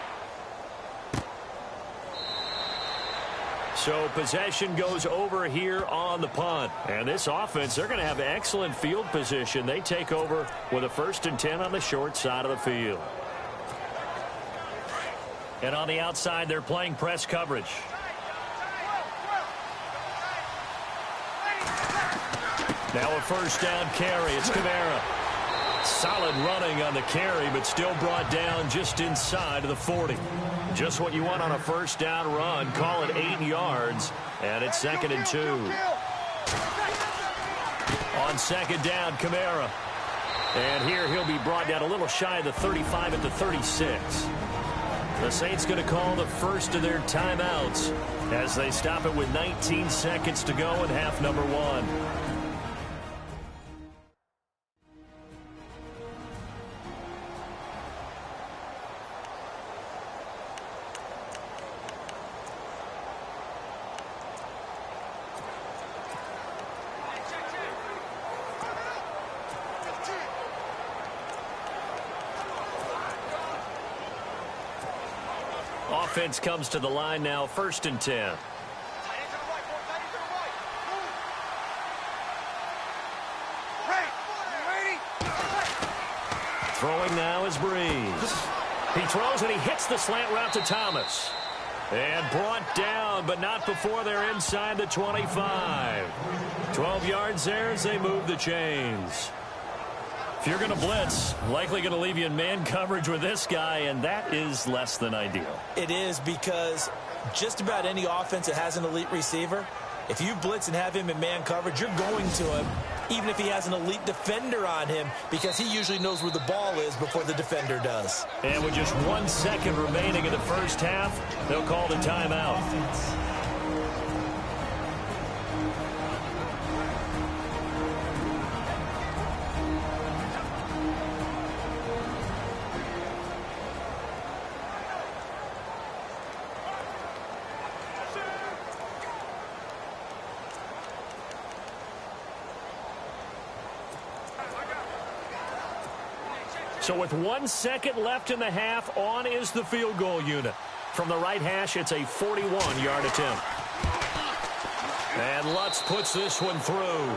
So possession goes over here on the punt. And this offense, they're going to have excellent field position. They take over with a 1st and 10 on the short side of the field. And on the outside, they're playing press coverage. Now a first down carry. It's Kamara. Solid running on the carry, but still brought down just inside of the 40. Just what you want on a first down run. Call it 8 yards, and it's 2nd and 2. On second down, Kamara. And here he'll be brought down a little shy of the 35 at the 36. The Saints going to call the first of their timeouts as they stop it with 19 seconds to go in half number 1. Offense comes to the line now, 1st and 10. Throwing now is Breeze. He throws and he hits the slant route to Thomas. And brought down, but not before they're inside the 25. 12 yards there as they move the chains. If you're going to blitz, likely going to leave you in man coverage with this guy, and that is less than ideal. It is, because just about any offense that has an elite receiver, if you blitz and have him in man coverage, you're going to him, even if he has an elite defender on him, because he usually knows where the ball is before the defender does. And with just 1 second remaining in the first half, they'll call the timeout. Offense. So with 1 second left in the half, on is the field goal unit. From the right hash, it's a 41-yard attempt. And Lutz puts this one through.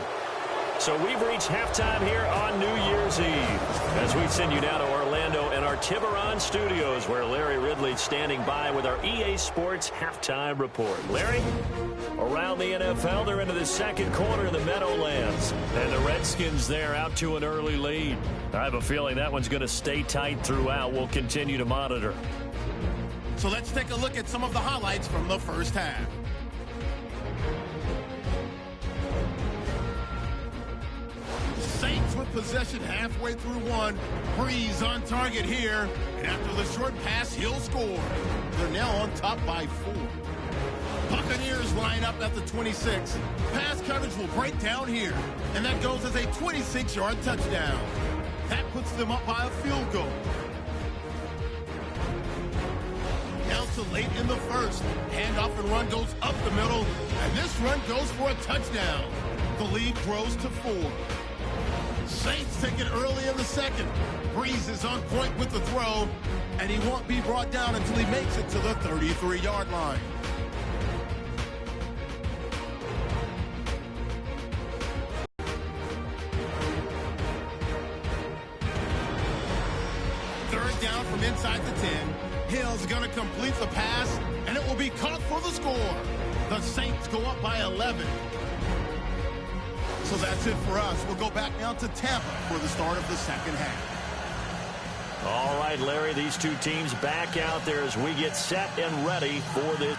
So we've reached halftime here on New Year's Eve as we send you down to Orlando and our Tiburon studios, where Larry Ridley's standing by with our EA Sports halftime report. Larry, around the NFL, they're into the second quarter in the Meadowlands. And the Redskins there out to an early lead. I have a feeling that one's going to stay tight throughout. We'll continue to monitor. So let's take a look at some of the highlights from the first half. Saints with possession halfway through one. Breeze on target here. And after the short pass, he'll score. They're now on top by 4. Buccaneers line up at the 26. Pass coverage will break down here. And that goes as a 26-yard touchdown. That puts them up by a field goal. Now to late in the first. Handoff and run goes up the middle. And this run goes for a touchdown. The lead grows to 4. Saints take it early in the second. Breeze is on point with the throw, and he won't be brought down until he makes it to the 33-yard line. Third down from inside the 10. Hill's going to complete the pass, and it will be caught for the score. The Saints go up by 11. So that's it for us. We'll go back now to Tampa for the start of the second half. All right, Larry, these two teams back out there as we get set and ready for this.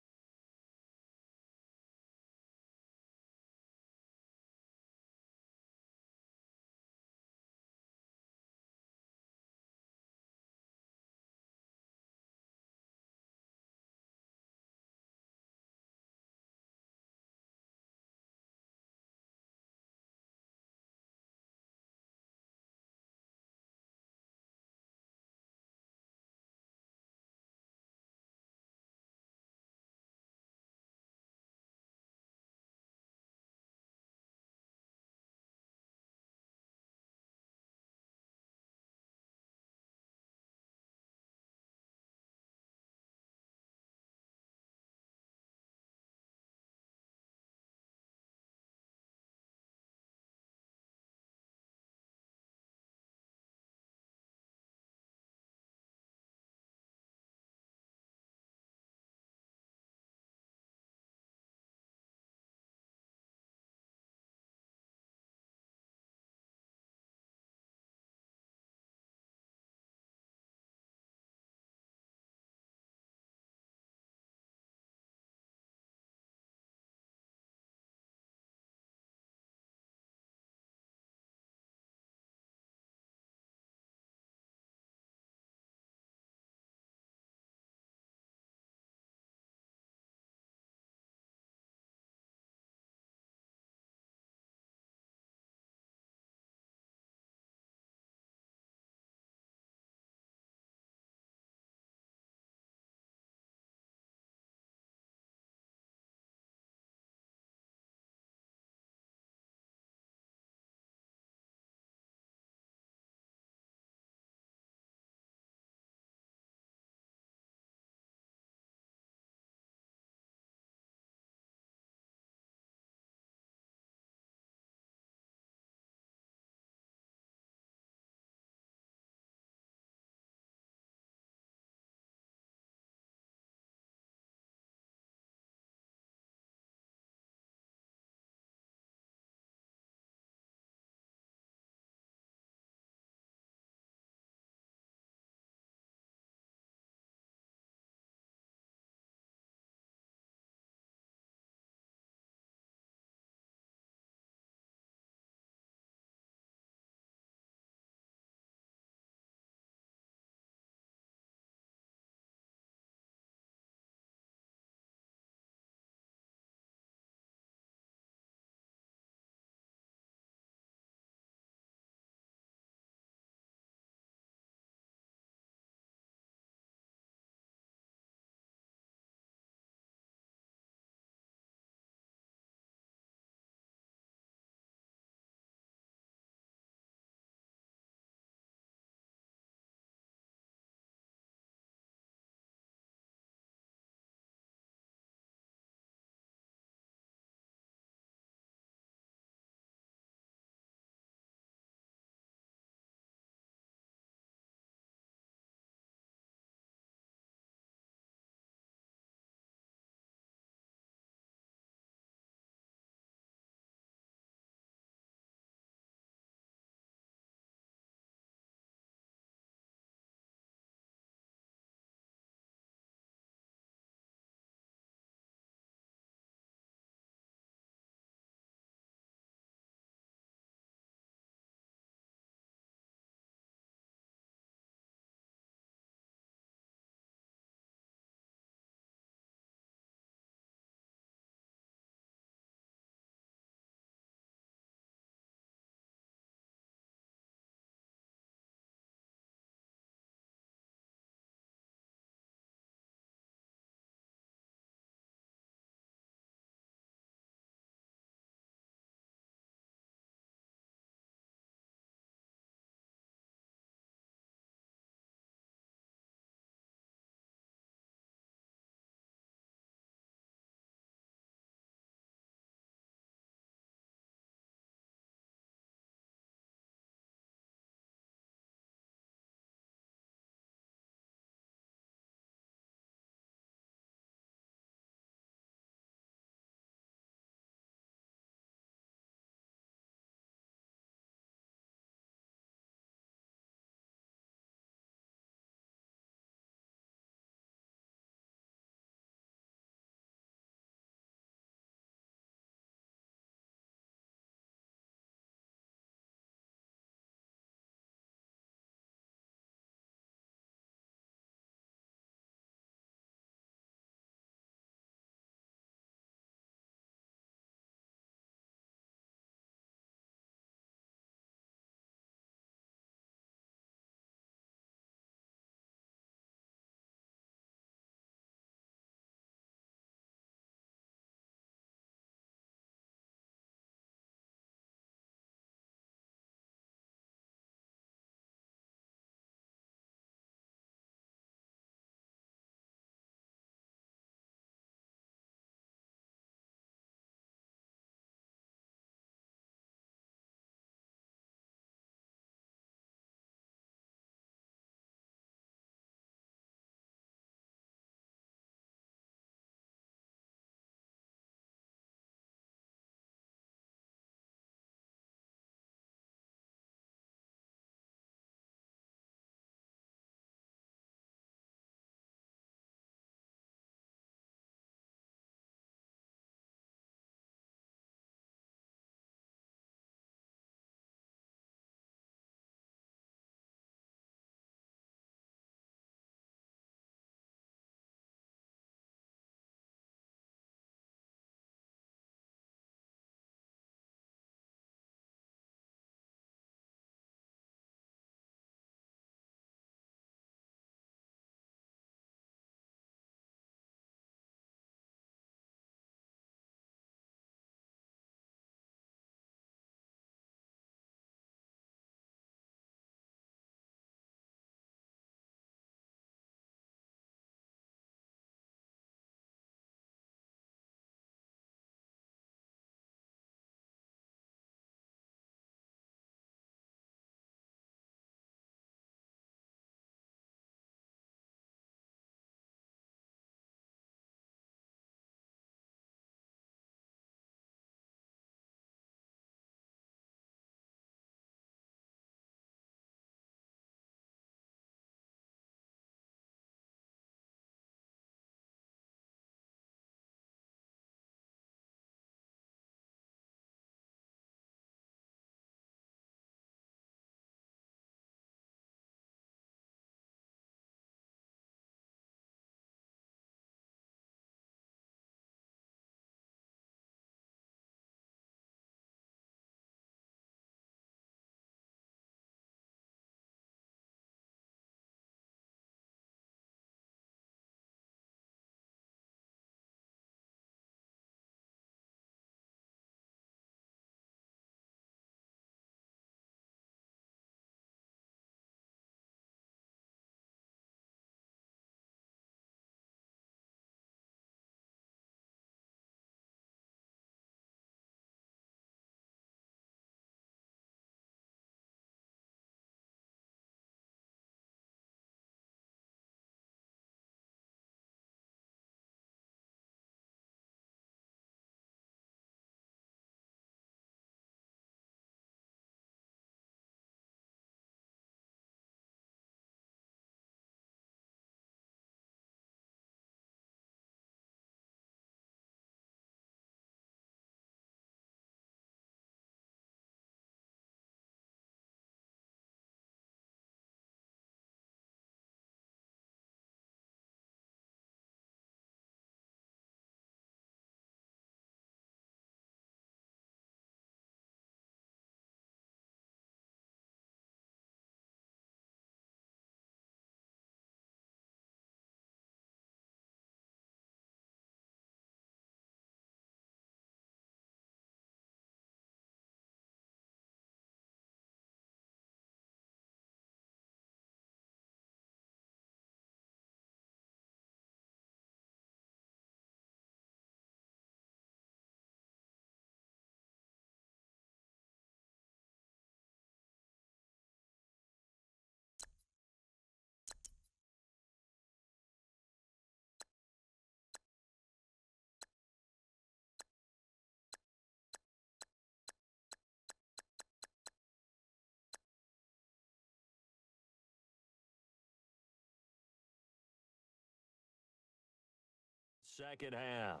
second half.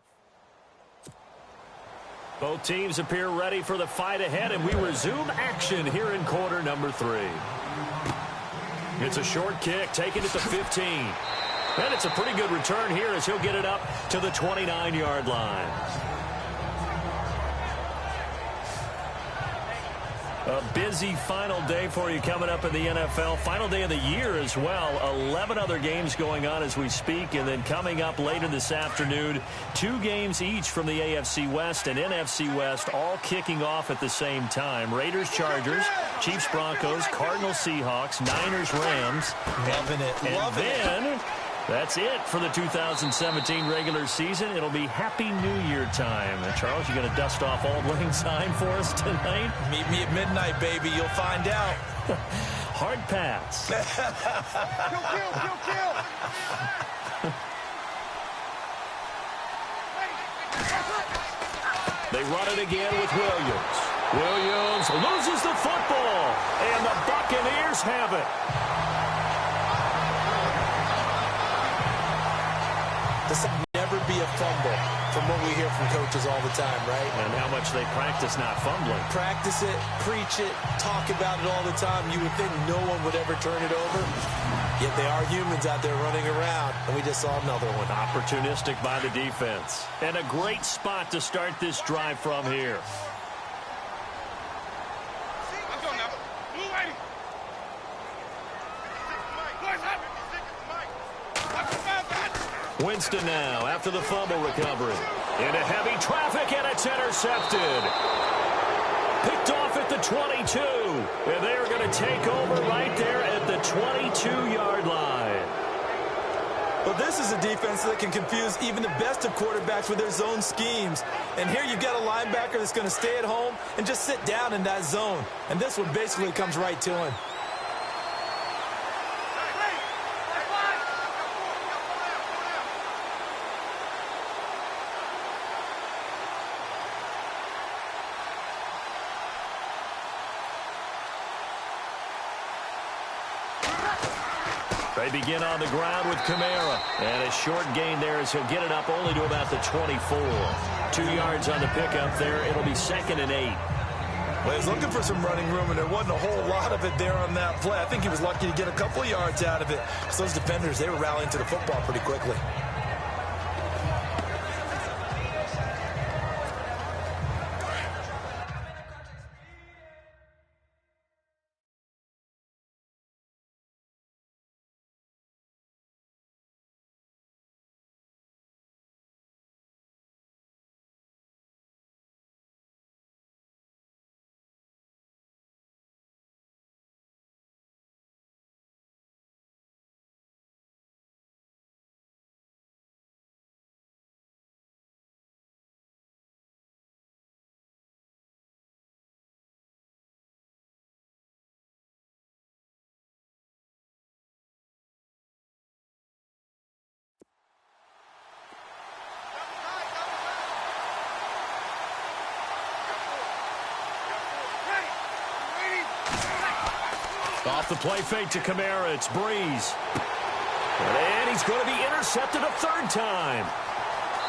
Both teams appear ready for the fight ahead, and we resume action here in quarter number 3. It's a short kick, taken at the 15. And it's a pretty good return here as he'll get it up to the 29-yard line. A busy final day for you coming up in the NFL. Final day of the year as well. 11 other games going on as we speak. And then coming up later this afternoon, 2 games each from the AFC West and NFC West, all kicking off at the same time. Raiders, Chargers, Chiefs, Broncos, Cardinals, Seahawks, Niners, Rams. Loving it. And then that's it for the 2017 regular season. It'll be Happy New Year time. And Charles, you going to dust off Auld Lang Syne for us tonight? Meet me at midnight, baby. You'll find out. Hard pass. They run it again with Williams. Williams loses the football, and the Buccaneers have it. This will never be a fumble from what we hear from coaches all the time, right? And how much they practice not fumbling. Practice it, preach it, talk about it all the time. You would think no one would ever turn it over. Yet they are humans out there running around, and we just saw another one. Opportunistic by the defense. And a great spot to start this drive from here. Winston now after the fumble recovery. Into heavy traffic, and it's intercepted. Picked off at the 22. And they are going to take over right there at the 22-yard line. Well, this is a defense that can confuse even the best of quarterbacks with their zone schemes. And here you've got a linebacker that's going to stay at home and just sit down in that zone. And this one basically comes right to him. They begin on the ground with Kamara. And a short gain there as he'll get it up only to about the 24. 2 yards on the pickup there. It'll be 2nd and 8. Well, he was looking for some running room, and there wasn't a whole lot of it there on that play. I think he was lucky to get a couple yards out of it. Because those defenders, they were rallying to the football pretty quickly. Off the play fake to Kamara, it's Breeze. And he's going to be intercepted a 3rd time.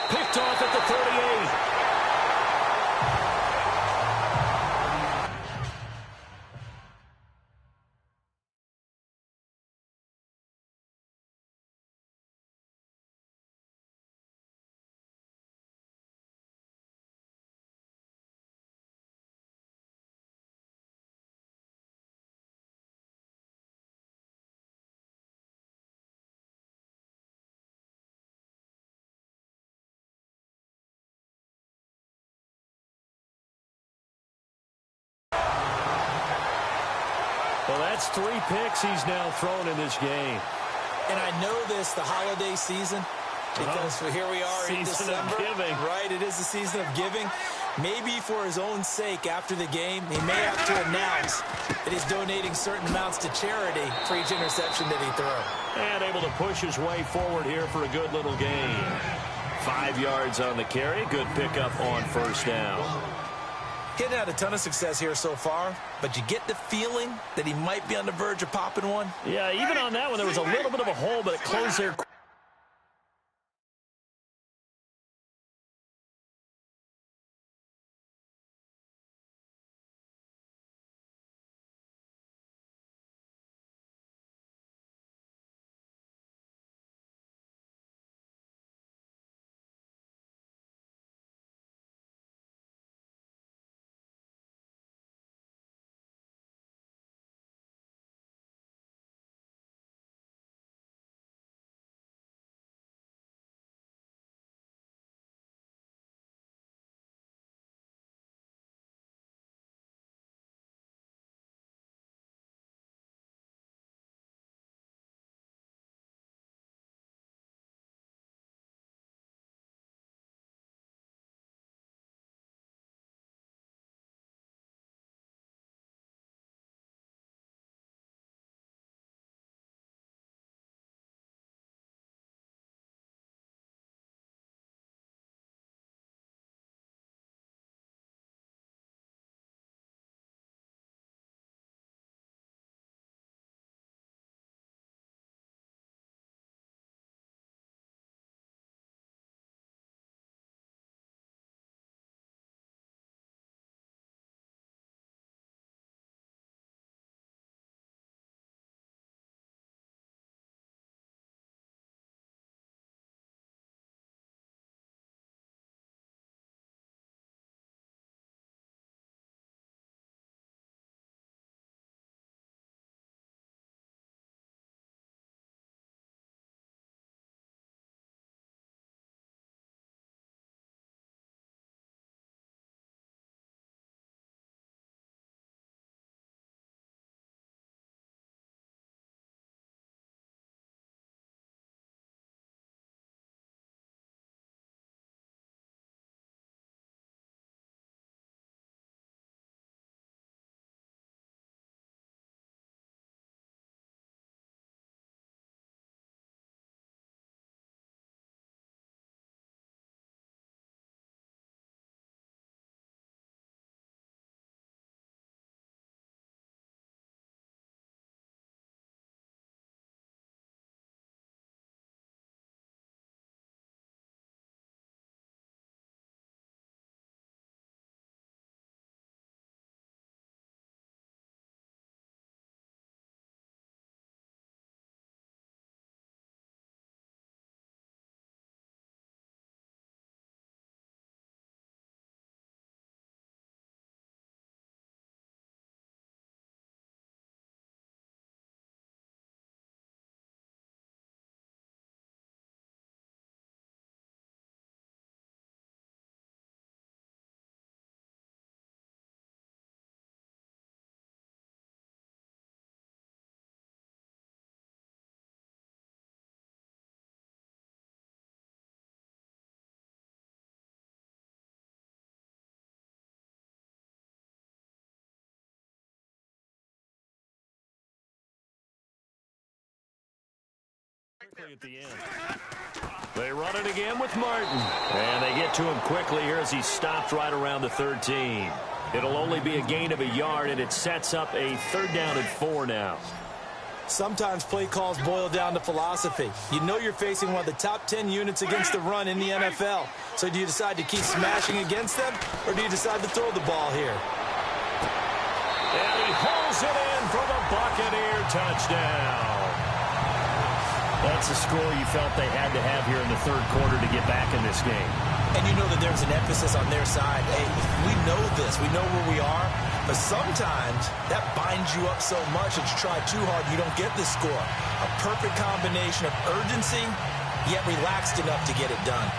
Picked off at the 38. Well, that's 3 picks he's now thrown in this game. And I know this, the holiday season, because here we are in December. Season of giving. Right, it is the season of giving. Maybe for his own sake after the game, he may have to announce that he's donating certain amounts to charity for each interception that he threw. And able to push his way forward here for a good little gain. 5 yards on the carry. Good pickup on 1st down. He hadn't had a ton of success here so far, but you get the feeling that he might be on the verge of popping one. Yeah, even on that one, there was a little bit of a hole, but it closed there quickly at the end. They run it again with Martin. And they get to him quickly here as he stopped right around the 13. It'll only be a gain of a yard, and it sets up a 3rd down and 4 now. Sometimes play calls boil down to philosophy. You know you're facing one of the top 10 units against the run in the NFL. So do you decide to keep smashing against them, or do you decide to throw the ball here? And he hauls it in for the Buccaneer touchdown. That's a score you felt they had to have here in the 3rd quarter to get back in this game. And you know that there's an emphasis on their side. Hey, we know this. We know where we are. But sometimes that binds you up so much that you try too hard, you don't get the score. A perfect combination of urgency, yet relaxed enough to get it done.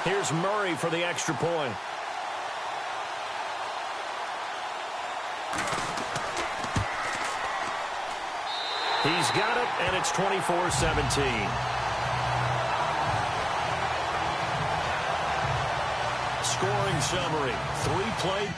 Here's Murray for the extra point. He's got it, and it's 24-17. Scoring summary. 3-play.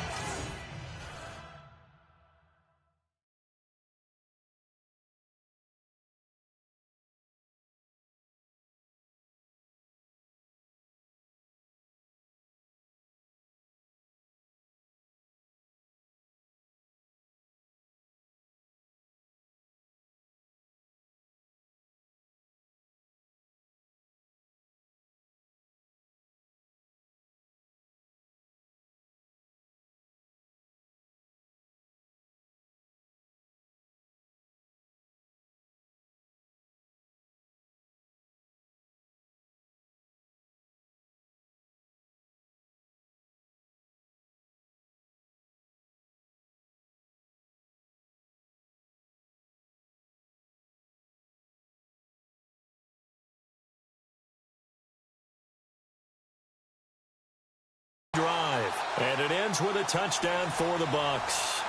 Drive, and it ends with a touchdown for the Bucs.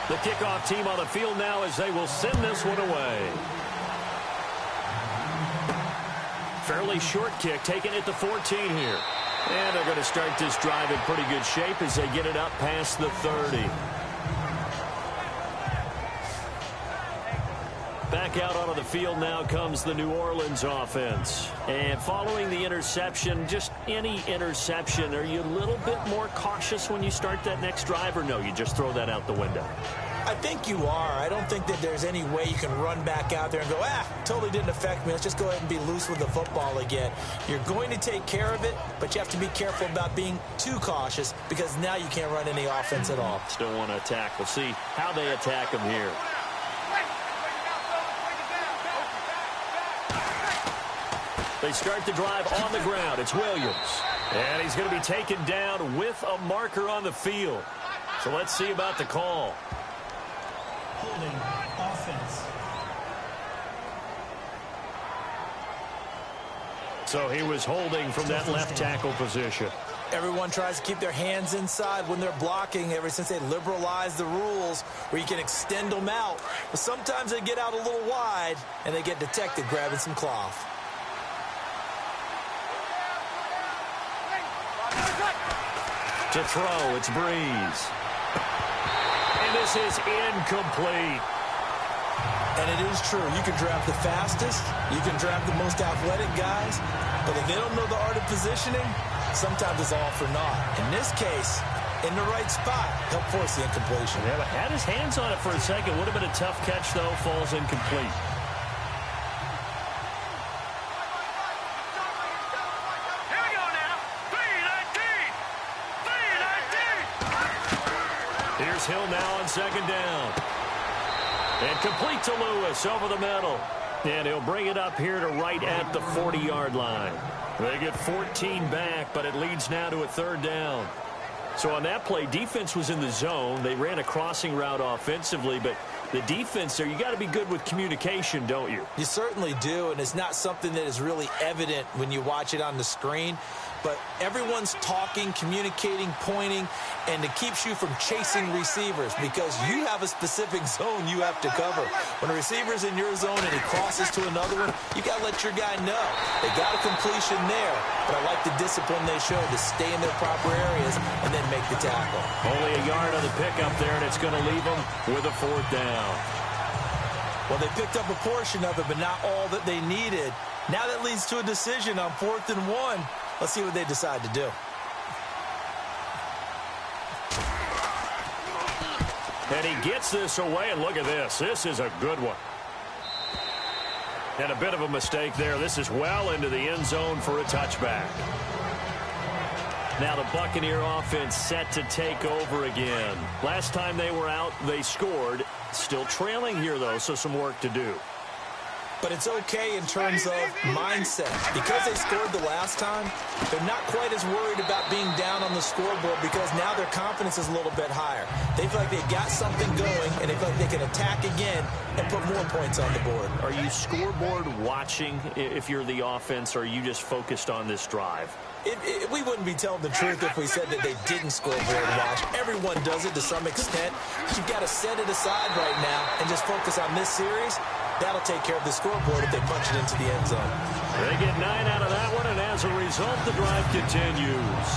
The kickoff team on the field now as they will send this one away. Fairly short kick, taking it to 14 here. And they're going to start this drive in pretty good shape as they get it up past the 30. Back out onto the field now comes the New Orleans offense. And following the interception, just any interception, are you a little bit more cautious when you start that next drive, or no, you just throw that out the window? I think you are. I don't think that there's any way you can run back out there and go, totally didn't affect me. Let's just go ahead and be loose with the football again. You're going to take care of it, but you have to be careful about being too cautious because now you can't run any offense at all. Still want to attack. We'll see how they attack him here. They start the drive on the ground. It's Williams. And he's going to be taken down with a marker on the field. So let's see about the call. Holding offense. So he was holding from that left tackle position. Everyone tries to keep their hands inside when they're blocking ever since they liberalized the rules where you can extend them out. But sometimes they get out a little wide and they get detected grabbing some cloth. To throw, it's Breeze. And this is incomplete. And it is true. You can draft the fastest. You can draft the most athletic guys. But if they don't know the art of positioning, sometimes it's all for naught. In this case, in the right spot, help force the incompletion. Yeah, but had his hands on it for a second. Would have been a tough catch, though. Falls incomplete. Here's Hill now on second down. And complete to Lewis over the middle. And he'll bring it up here to right at the 40-yard line. They get 14 back, but it leads now to a third down. So on that play, defense was in the zone. They ran a crossing route offensively, but the defense there, you got to be good with communication, don't you? You certainly do, and it's not something that is really evident when you watch it on the screen. But everyone's talking, communicating, pointing, and it keeps you from chasing receivers because you have a specific zone you have to cover. When a receiver's in your zone and he crosses to another one, you got to let your guy know. They got a completion there, but I like the discipline they showed to stay in their proper areas and then make the tackle. Only a yard on the pickup there, and it's going to leave them with a fourth down. Well, they picked up a portion of it, but not all that they needed. Now that leads to a decision on 4th and 1. Let's see what they decide to do. And he gets this away, and look at this. This is a good one. And a bit of a mistake there. This is well into the end zone for a touchback. Now the Buccaneer offense set to take over again. Last time they were out, they scored. Still trailing here, though, so some work to do. But it's okay in terms of mindset. Because they scored the last time, they're not quite as worried about being down on the scoreboard because now their confidence is a little bit higher. They feel like they've got something going, and they feel like they can attack again and put more points on the board. Are you scoreboard watching if you're the offense, or are you just focused on this drive? We wouldn't be telling the truth if we said that they didn't scoreboard watch. Everyone does it to some extent. You've got to set it aside right now and just focus on this series. That'll take care of the scoreboard if they punch it into the end zone. They get 9 out of that one, and as a result, the drive continues.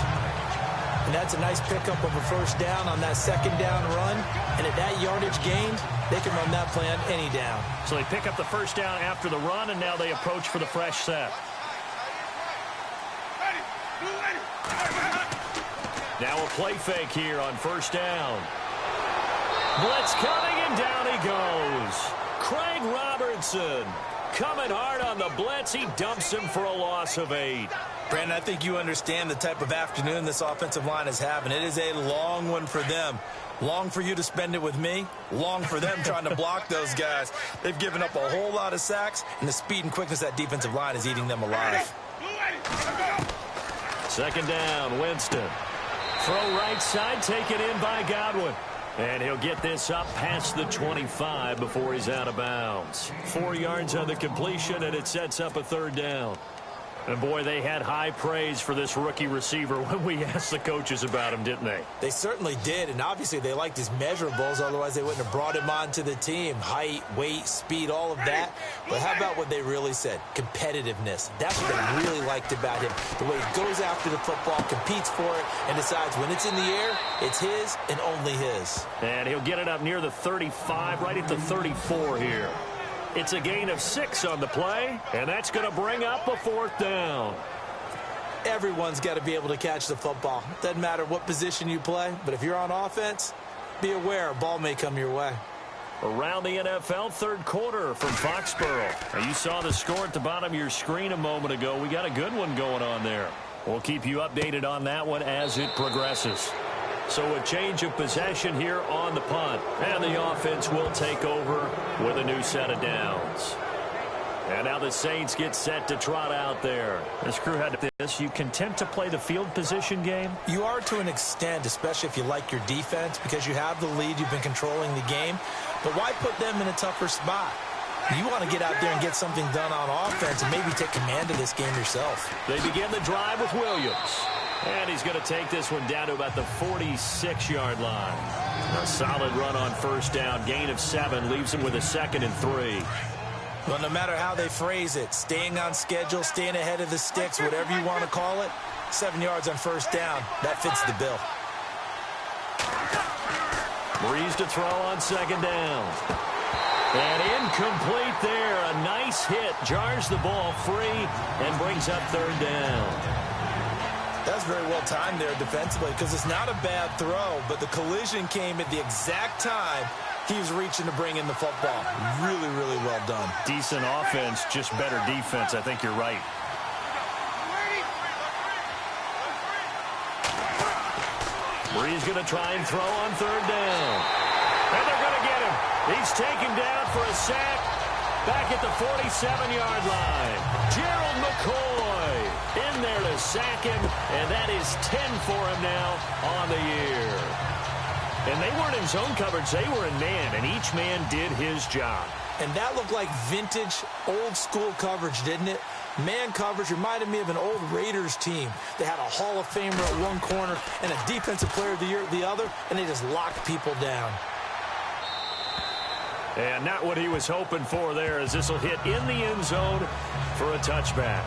And that's a nice pickup of a first down on that second down run. And at that yardage gained, they can run that play on any down. So they pick up the first down after the run, and now they approach for the fresh set. Now a play fake here on first down. Blitz coming, and down he goes. Craig Robertson coming hard on the blitz. He dumps him for a loss of 8. Brandon, I think you understand the type of afternoon this offensive line is having. It is a long one for them. Long for you to spend it with me. Long for them trying to block those guys. They've given up a whole lot of sacks, and the speed and quickness of that defensive line is eating them alive. Second down, Winston. Throw right side, taken in by Godwin. And he'll get this up past the 25 before he's out of bounds. 4 yards on the completion, and it sets up a third down. And, boy, they had high praise for this rookie receiver when we asked the coaches about him, didn't they? They certainly did, and obviously they liked his measurables. Otherwise, they wouldn't have brought him onto the team. Height, weight, speed, all of that. But how about what they really said? Competitiveness. That's what they really liked about him. The way he goes after the football, competes for it, and decides when it's in the air, it's his and only his. And he'll get it up near the 35, right at the 34 here. It's a gain of 6 on the play, and that's going to bring up a fourth down. Everyone's got to be able to catch the football. Doesn't matter what position you play, but if you're on offense, be aware, a ball may come your way. Around the NFL, third quarter from Foxborough. Now, you saw the score at the bottom of your screen a moment ago. We got a good one going on there. We'll keep you updated on that one as it progresses. So a change of possession here on the punt. And the offense will take over with a new set of downs. And now the Saints get set to trot out there. This crew had this. You content to play the field position game? You are to an extent, especially if you like your defense, because you have the lead. You've been controlling the game. But why put them in a tougher spot? You want to get out there and get something done on offense and maybe take command of this game yourself. They begin the drive with Williams. And he's going to take this one down to about the 46-yard line. A solid run on first down. Gain of 7 leaves him with a 2nd and 3. Well, no matter how they phrase it, staying on schedule, staying ahead of the sticks, whatever you want to call it, 7 yards on first down, that fits the bill. Breeze to throw on 2nd down. And incomplete there. A nice hit. Jars the ball free and brings up 3rd down. That's very well timed there defensively because it's not a bad throw, but the collision came at the exact time he was reaching to bring in the football. Really, really well done. Decent offense, just better defense. I think you're right. Breeze going to try and throw on 3rd down. And they're going to get him. He's taken down for a sack back at the 47-yard line. Gerald McCoy in there to sack him, and that is 10 for him now on the year. And they weren't in zone coverage. They were in man, and each man did his job. And that looked like vintage, old-school coverage, didn't it? Man coverage reminded me of an old Raiders team. They had a Hall of Famer at one corner and a Defensive Player of the Year at the other, and they just locked people down. And not what he was hoping for there, as this will hit in the end zone for a touchback.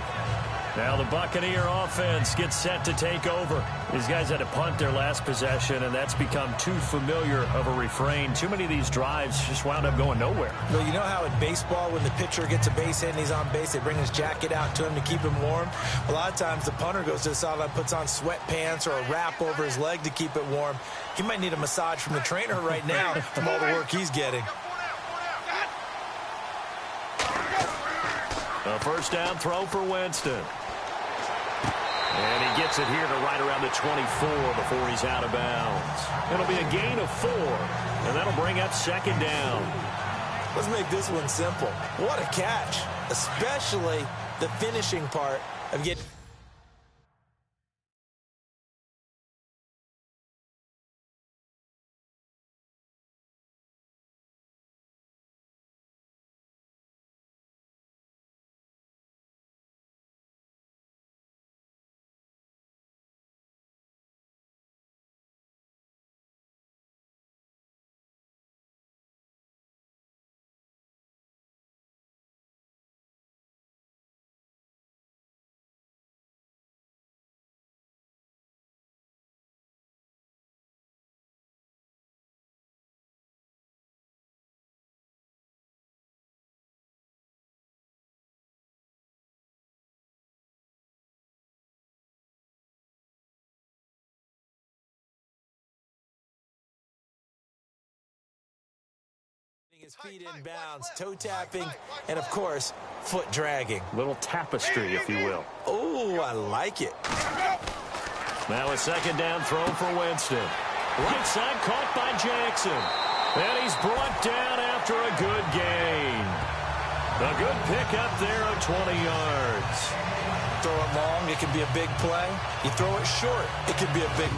Now the Buccaneer offense gets set to take over. These guys had to punt their last possession, and that's become too familiar of a refrain. Too many of these drives just wound up going nowhere. Well, you know how in baseball, when the pitcher gets a base hit and he's on base, they bring his jacket out to him to keep him warm? A lot of times the punter goes to the sideline, puts on sweatpants or a wrap over his leg to keep it warm. He might need a massage from the trainer right now from all the work he's getting. A first down throw for Winston. And he gets it here to right around the 24 before he's out of bounds. It'll be a gain of 4, and that'll bring up 2nd down. Let's make this one simple. What a catch, especially the finishing part of getting... his feet in bounds, toe tapping, and of course, foot dragging. Little tapestry, if you will. Oh, I like it. Now a 2nd down throw for Winston. Right side caught by Jackson. And he's brought down after a good gain. A good pickup there of 20 yards. Throw it long, it can be a big play. You throw it short, it can be a big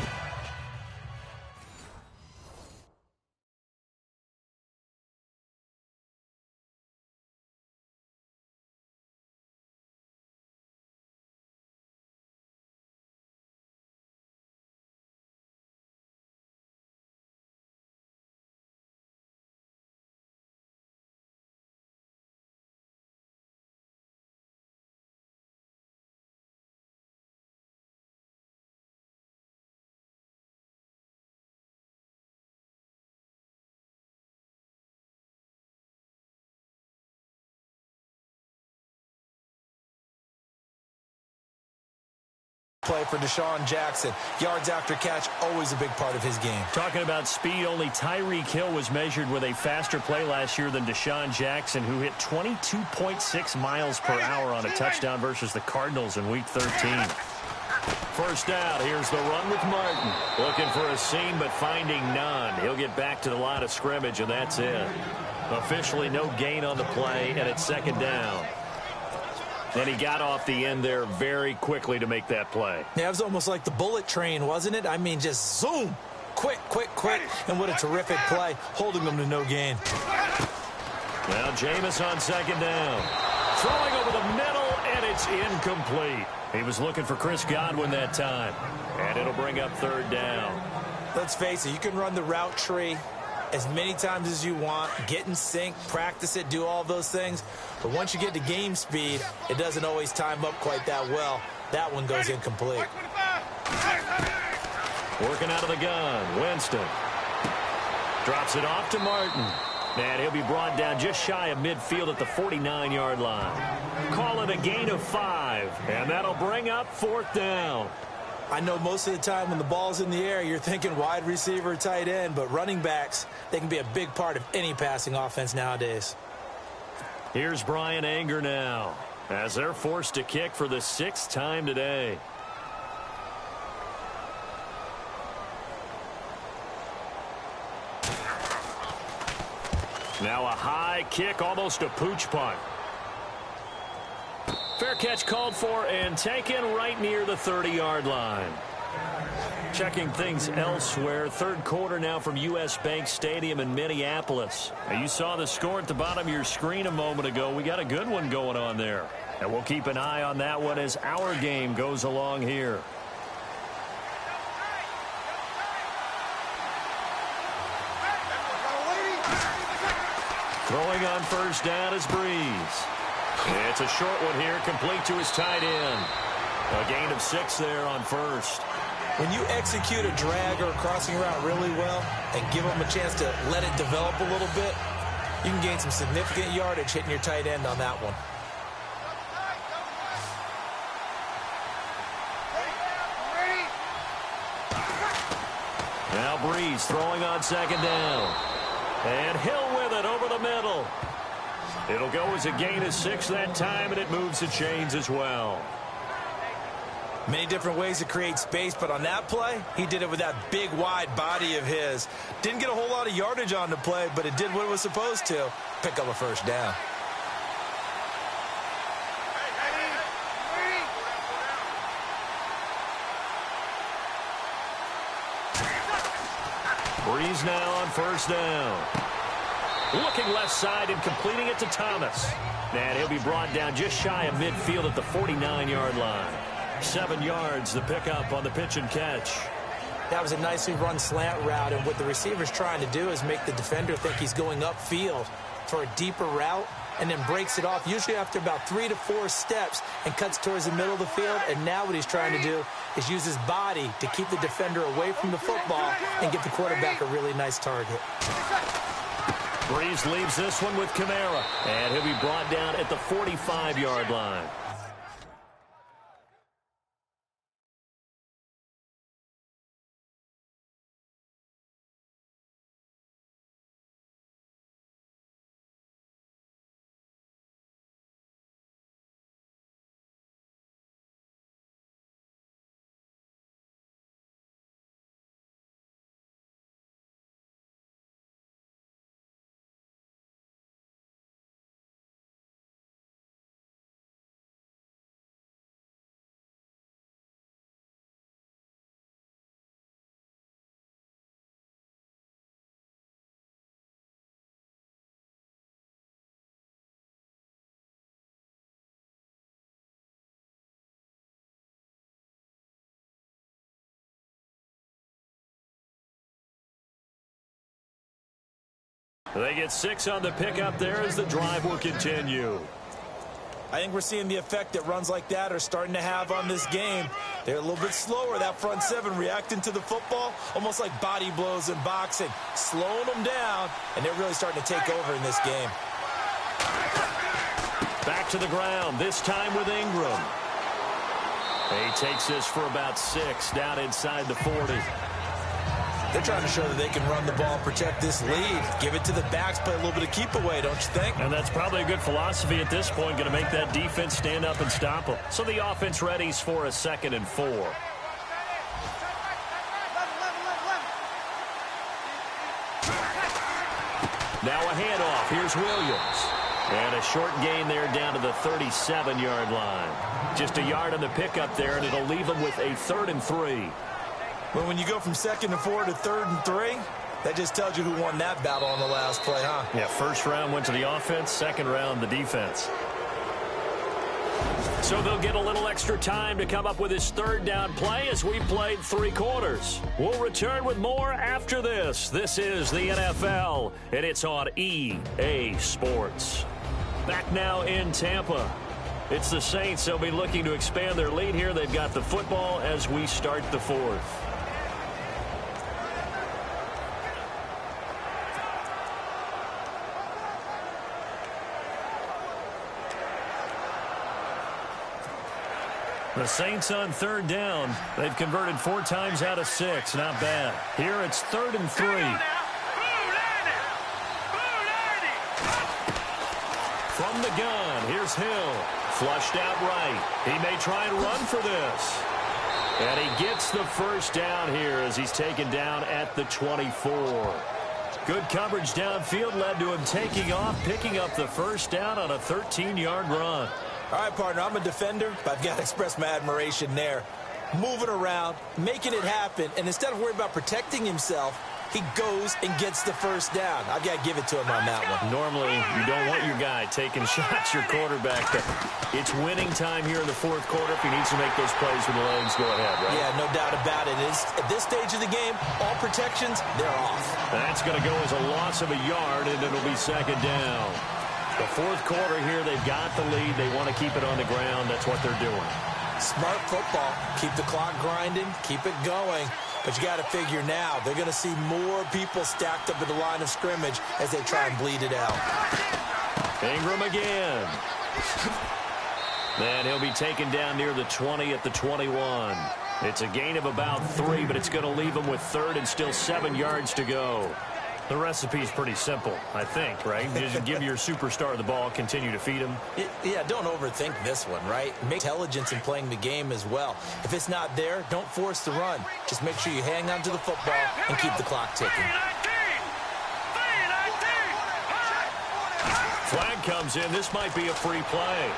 play for Deshaun Jackson. Yards after catch, always a big part of his game. Talking about speed, only Tyreek Hill was measured with a faster play last year than Deshaun Jackson, who hit 22.6 miles per hour on a touchdown versus the Cardinals in Week 13. First down, here's the run with Martin. Looking for a seam, but finding none. He'll get back to the line of scrimmage, and that's it. Officially no gain on the play, and it's second down. And he got off the end there very quickly to make that play. Yeah, it was almost like the bullet train, wasn't it? I mean, just zoom. Quick, quick, quick. And what a terrific play, holding them to no gain. Now Jameis on second down. Throwing over the middle, and it's incomplete. He was looking for Chris Godwin that time. And it'll bring up third down. Let's face it, you can run the route tree as many times as you want, get in sync, practice it, do all those things. But once you get to game speed, it doesn't always time up quite that well. That one goes incomplete. Working out of the gun, Winston. Drops it off to Martin. And he'll be brought down just shy of midfield at the 49-yard line. Call it a gain of 5, and that'll bring up fourth down. I know most of the time when the ball's in the air, you're thinking wide receiver, tight end, but running backs, they can be a big part of any passing offense nowadays. Here's Brian Anger now, as they're forced to kick for the 6th time today. Now a high kick, almost a pooch punt. Fair catch called for and taken right near the 30-yard line. Checking things elsewhere. Third quarter now from U.S. Bank Stadium in Minneapolis. Now you saw the score at the bottom of your screen a moment ago. We got a good one going on there. And we'll keep an eye on that one as our game goes along here. Throwing on first down is Breeze. It's a short one here, complete to his tight end. A gain of 6 there on first. When you execute a drag or a crossing route really well and give them a chance to let it develop a little bit, you can gain some significant yardage hitting your tight end on that one. Now Breeze throwing on second down. And Hill with it over the middle. It'll go as a gain of 6 that time, and it moves the chains as well. Many different ways to create space, but on that play, he did it with that big, wide body of his. Didn't get a whole lot of yardage on the play, but it did what it was supposed to. Pick up a first down. Breeze now on first down. Looking left side and completing it to Thomas. And he'll be brought down just shy of midfield at the 49-yard line. 7 yards the pickup on the pitch and catch. That was a nicely run slant route, and what the receiver's trying to do is make the defender think he's going upfield for a deeper route and then breaks it off, usually after about 3 to 4 steps, and cuts towards the middle of the field. And now what he's trying to do is use his body to keep the defender away from the football and give the quarterback a really nice target. Breeze leaves this one with Kamara, and he'll be brought down at the 45-yard line. They get 6 on the pickup there as the drive will continue. I think we're seeing the effect that runs like that are starting to have on this game. They're a little bit slower, that front 7 reacting to the football, almost like body blows in boxing, slowing them down, and they're really starting to take over in this game. Back to the ground, this time with Ingram. He takes this for about 6 down inside the 40. They're trying to show that they can run the ball and protect this lead. Give it to the backs, play a little bit of keep away, don't you think? And that's probably a good philosophy at this point, going to make that defense stand up and stop them. So the offense readies for a 2nd and 4. Now a handoff. Here's Williams. And a short gain there down to the 37-yard line. Just a yard on the pickup there, and it'll leave them with a 3rd and 3. But when you go from 2nd and 4 to 3rd and 3, that just tells you who won that battle on the last play, huh? Yeah, first round went to the offense, second round the defense. So they'll get a little extra time to come up with his 3rd down play as we played 3 quarters. We'll return with more after this. This is the NFL, and it's on EA Sports. Back now in Tampa. It's the Saints. They'll be looking to expand their lead here. They've got the football as we start the 4th. The Saints on 3rd down. They've converted 4 times out of 6. Not bad. Here it's 3rd and 3. From the gun, here's Hill. Flushed out right. He may try and run for this. And he gets the 1st down here as he's taken down at the 24. Good coverage downfield led to him taking off, picking up the 1st down on a 13-yard run. All right, partner, I'm a defender, but I've got to express my admiration there. Moving around, making it happen, and instead of worrying about protecting himself, he goes and gets the 1st down. I've got to give it to him on that one. Normally, you don't want your guy taking shots, your quarterback, but it's winning time here in the 4th quarter. If he needs to make those plays with the legs, go ahead, right? Yeah, no doubt about it. At this stage of the game, all protections, they're off. That's going to go as a loss of a yard, and it'll be 2nd down. The 4th quarter here, they've got the lead. They want to keep it on the ground. That's what they're doing. Smart football. Keep the clock grinding. Keep it going. But you got to figure now, they're going to see more people stacked up at the line of scrimmage as they try and bleed it out. Ingram again. And he'll be taken down near the 20 at the 21. It's a gain of about 3, but it's going to leave him with 3rd and still 7 yards to go. The recipe's pretty simple, I think, right? Just give your superstar the ball, continue to feed him. Yeah, don't overthink this one, right? Make intelligence in playing the game as well. If it's not there, don't force the run. Just make sure you hang on to the football and keep the clock ticking. Flag comes in. This might be a free play.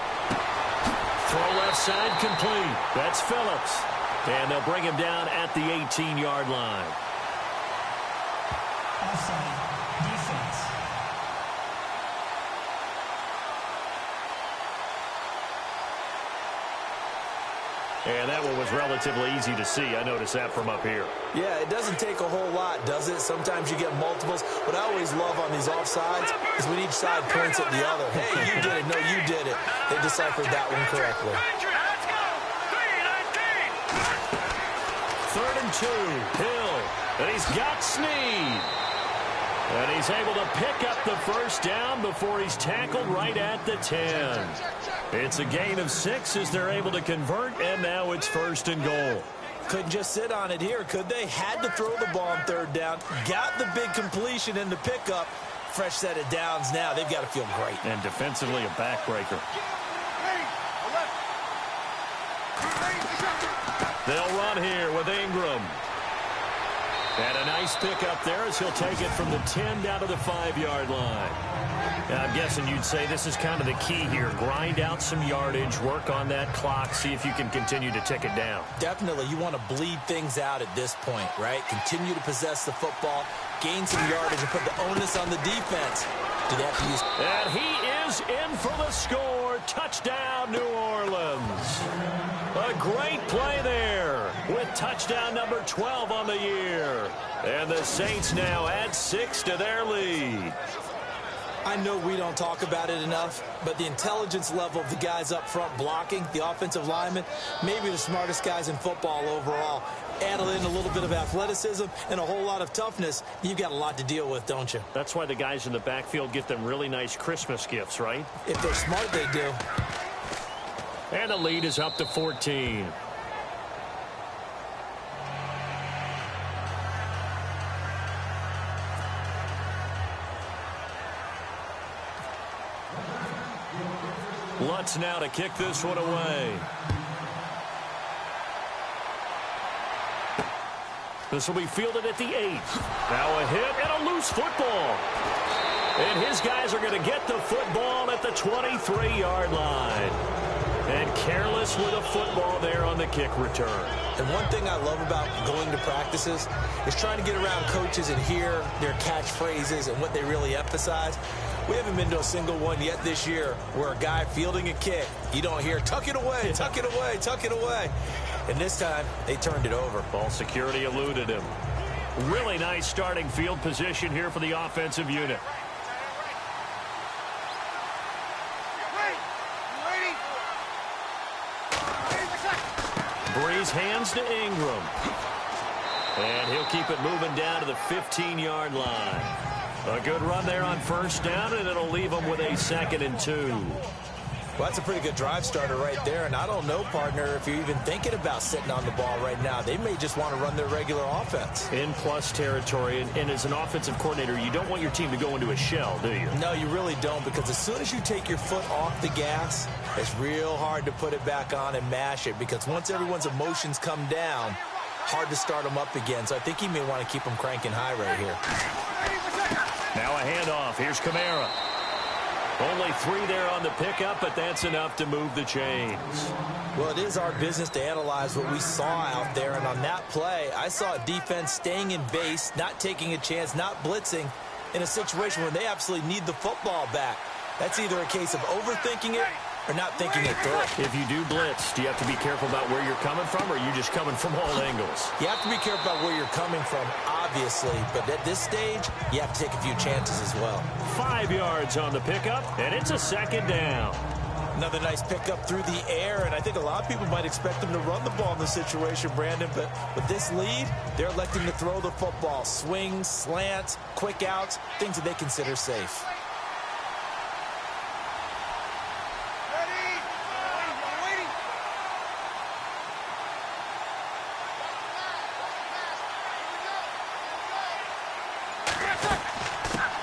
Throw left side complete. That's Phillips. And they'll bring him down at the 18-yard line. Offside. Defense. And that one was relatively easy to see. I noticed that from up here. Yeah, it doesn't take a whole lot, does it? Sometimes you get multiples. What I always love on these offsides is when each side points at the other. Hey, you did it. No, you did it. They deciphered that one correctly. 3rd and 2. Hill. And he's got Snead. And he's able to pick up the 1st down before he's tackled right at the 10. It's a gain of 6 as they're able to convert, and now it's 1st and goal. Couldn't just sit on it here, could they? Had to throw the ball on 3rd down. Got the big completion in the pickup. Fresh set of downs now. They've got to feel great. And defensively, a backbreaker. They'll run here with Ingram. And a nice pickup there as he'll take it from the 10 down to the 5-yard line. Now, I'm guessing you'd say this is kind of the key here. Grind out some yardage, work on that clock, see if you can continue to tick it down. Definitely. You want to bleed things out at this point, right? Continue to possess the football, gain some yardage, and put the onus on the defense. Do they have to use... And he is in for the score. Touchdown, New Orleans. A great play there with touchdown number 12 on the year. And the Saints now add 6 to their lead. I know we don't talk about it enough, but the intelligence level of the guys up front blocking, the offensive linemen, maybe the smartest guys in football overall. Add in a little bit of athleticism and a whole lot of toughness, you've got a lot to deal with, don't you? That's why the guys in the backfield get them really nice Christmas gifts, right? If they're smart, they do. And the lead is up to 14. Lutz now to kick this one away. This will be fielded at the 8. Now a hit and a loose football. And his guys are going to get the football at the 23-yard line. And careless with a football there on the kick return. And one thing I love about going to practices is trying to get around coaches and hear their catchphrases and what they really emphasize. We haven't been to a single one yet this year where a guy fielding a kick, you don't hear, tuck it away, tuck it away, tuck it away. And this time, they turned it over. Ball security eluded him. Really nice starting field position here for the offensive unit. Breeze hands to Ingram. And he'll keep it moving down to the 15-yard line. A good run there on first down, and it'll leave them with a 2nd and 2. Well, that's a pretty good drive starter right there, and I don't know, partner, if you're even thinking about sitting on the ball right now. They may just want to run their regular offense. In plus territory, and as an offensive coordinator, you don't want your team to go into a shell, do you? No, you really don't, because as soon as you take your foot off the gas, it's real hard to put it back on and mash it, because once everyone's emotions come down, hard to start them up again. So I think he may want to keep them cranking high right here. Now a handoff. Here's Kamara. Only 3 there on the pickup, but that's enough to move the chains. Well, it is our business to analyze what we saw out there, and on that play, I saw a defense staying in base, not taking a chance, not blitzing, in a situation where they absolutely need the football back. That's either a case of overthinking it or not thinking it through. If you do blitz, do you have to be careful about where you're coming from, or are you just coming from all angles? You have to be careful about where you're coming from, obviously, but at this stage, you have to take a few chances as well. 5 yards on the pickup, and it's a 2nd down. Another nice pickup through the air, and I think a lot of people might expect them to run the ball in this situation, Brandon, but with this lead, they're electing to throw the football. Swings, slants, quick outs, things that they consider safe.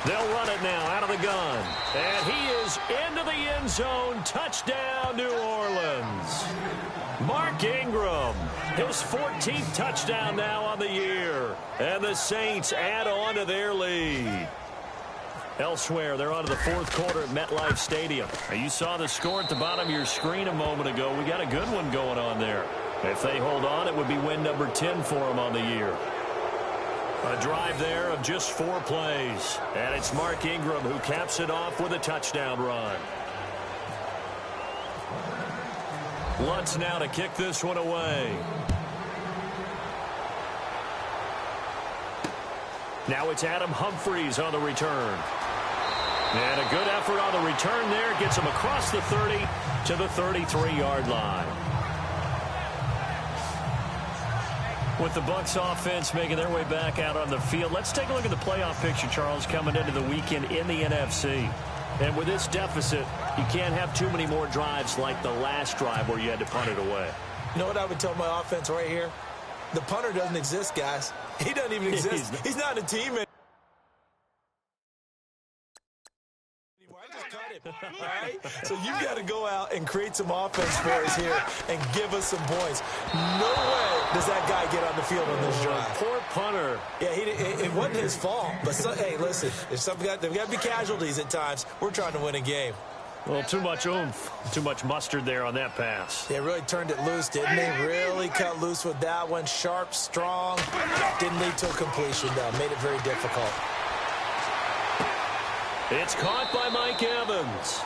They'll run it now out of the gun. And he is into the end zone. Touchdown, New Orleans. Mark Ingram, his 14th touchdown now on the year. And the Saints add on to their lead. Elsewhere, they're on to the 4th quarter at MetLife Stadium. Now, you saw the score at the bottom of your screen a moment ago. We got a good one going on there. If they hold on, it would be win number 10 for them on the year. A drive there of just 4 plays. And it's Mark Ingram who caps it off with a touchdown run. Lutz now to kick this one away. Now it's Adam Humphries on the return. And a good effort on the return there. Gets him across the 30 to the 33-yard line. With the Bucs offense making their way back out on the field, let's take a look at the playoff picture, Charles, coming into the weekend in the NFC. And with this deficit, you can't have too many more drives like the last drive where you had to punt it away. You know what I would tell my offense right here? The punter doesn't exist, guys. He doesn't even exist. He's not a team anymore. I just cut him. All right? So you've got to go out and create some offense for us here and give us some points. No way does that guy get on the field on this drive. Poor punter. Yeah, it wasn't his fault. But, hey, listen, there's got to be casualties at times. We're trying to win a game. Well, too much oomph, too much mustard there on that pass. They really turned it loose, didn't they? Really cut loose with that one. Sharp, strong. Didn't lead to a completion, though. Made it very difficult. It's caught by Mike Evans.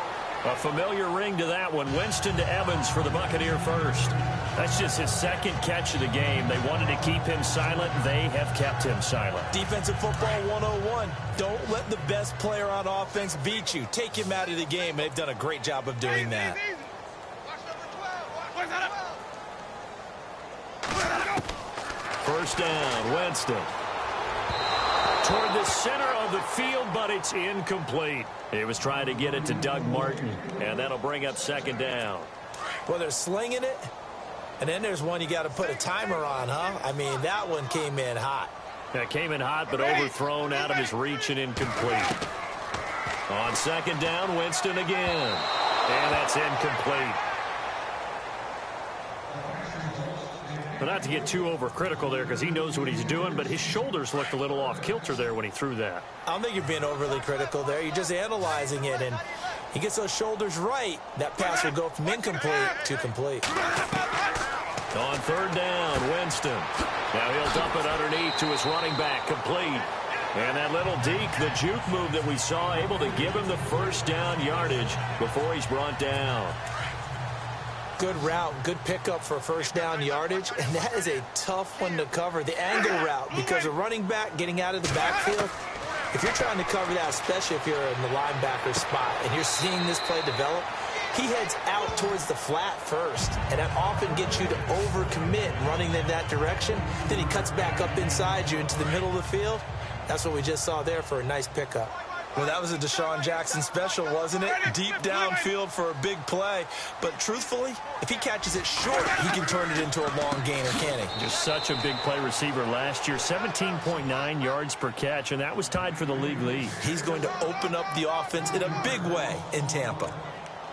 A familiar ring to that one. Winston to Evans for the Buccaneer first. That's just his 2nd catch of the game. They wanted to keep him silent. They have kept him silent. Defensive football 101. Don't let the best player on offense beat you. Take him out of the game. They've done a great job of doing that. First down, Winston. Toward the center of the field, but it's incomplete. He was trying to get it to Doug Martin, and that'll bring up 2nd down. Well, they're slinging it, and then there's one you got to put a timer on, huh? I mean, that one came in hot. That came in hot, but overthrown out of his reach and incomplete. On 2nd down, Winston again. And that's incomplete. But not to get too overcritical there because he knows what he's doing, but his shoulders looked a little off kilter there when he threw that. I don't think you're being overly critical there. You're just analyzing it, and he gets those shoulders right. That pass will go from incomplete to complete. On third down, Winston. Now he'll dump it underneath to his running back, complete. And that little deke, the juke move that we saw, able to give him the first down yardage before he's brought down. Good route, good pickup for first down yardage, and that is a tough one to cover, the angle route, because a running back getting out of the backfield, if you're trying to cover that, especially if you're in the linebacker spot and you're seeing this play develop, he heads out towards the flat first, and that often gets you to overcommit running in that direction. Then he cuts back up inside you into the middle of the field. That's what we just saw there for a nice pickup. Well, that was a Deshaun Jackson special, wasn't it? Deep downfield for a big play. But truthfully, if he catches it short, he can turn it into a long gainer, can't he? Just such a big play receiver last year, 17.9 yards per catch, and that was tied for the league lead. He's going to open up the offense in a big way in Tampa.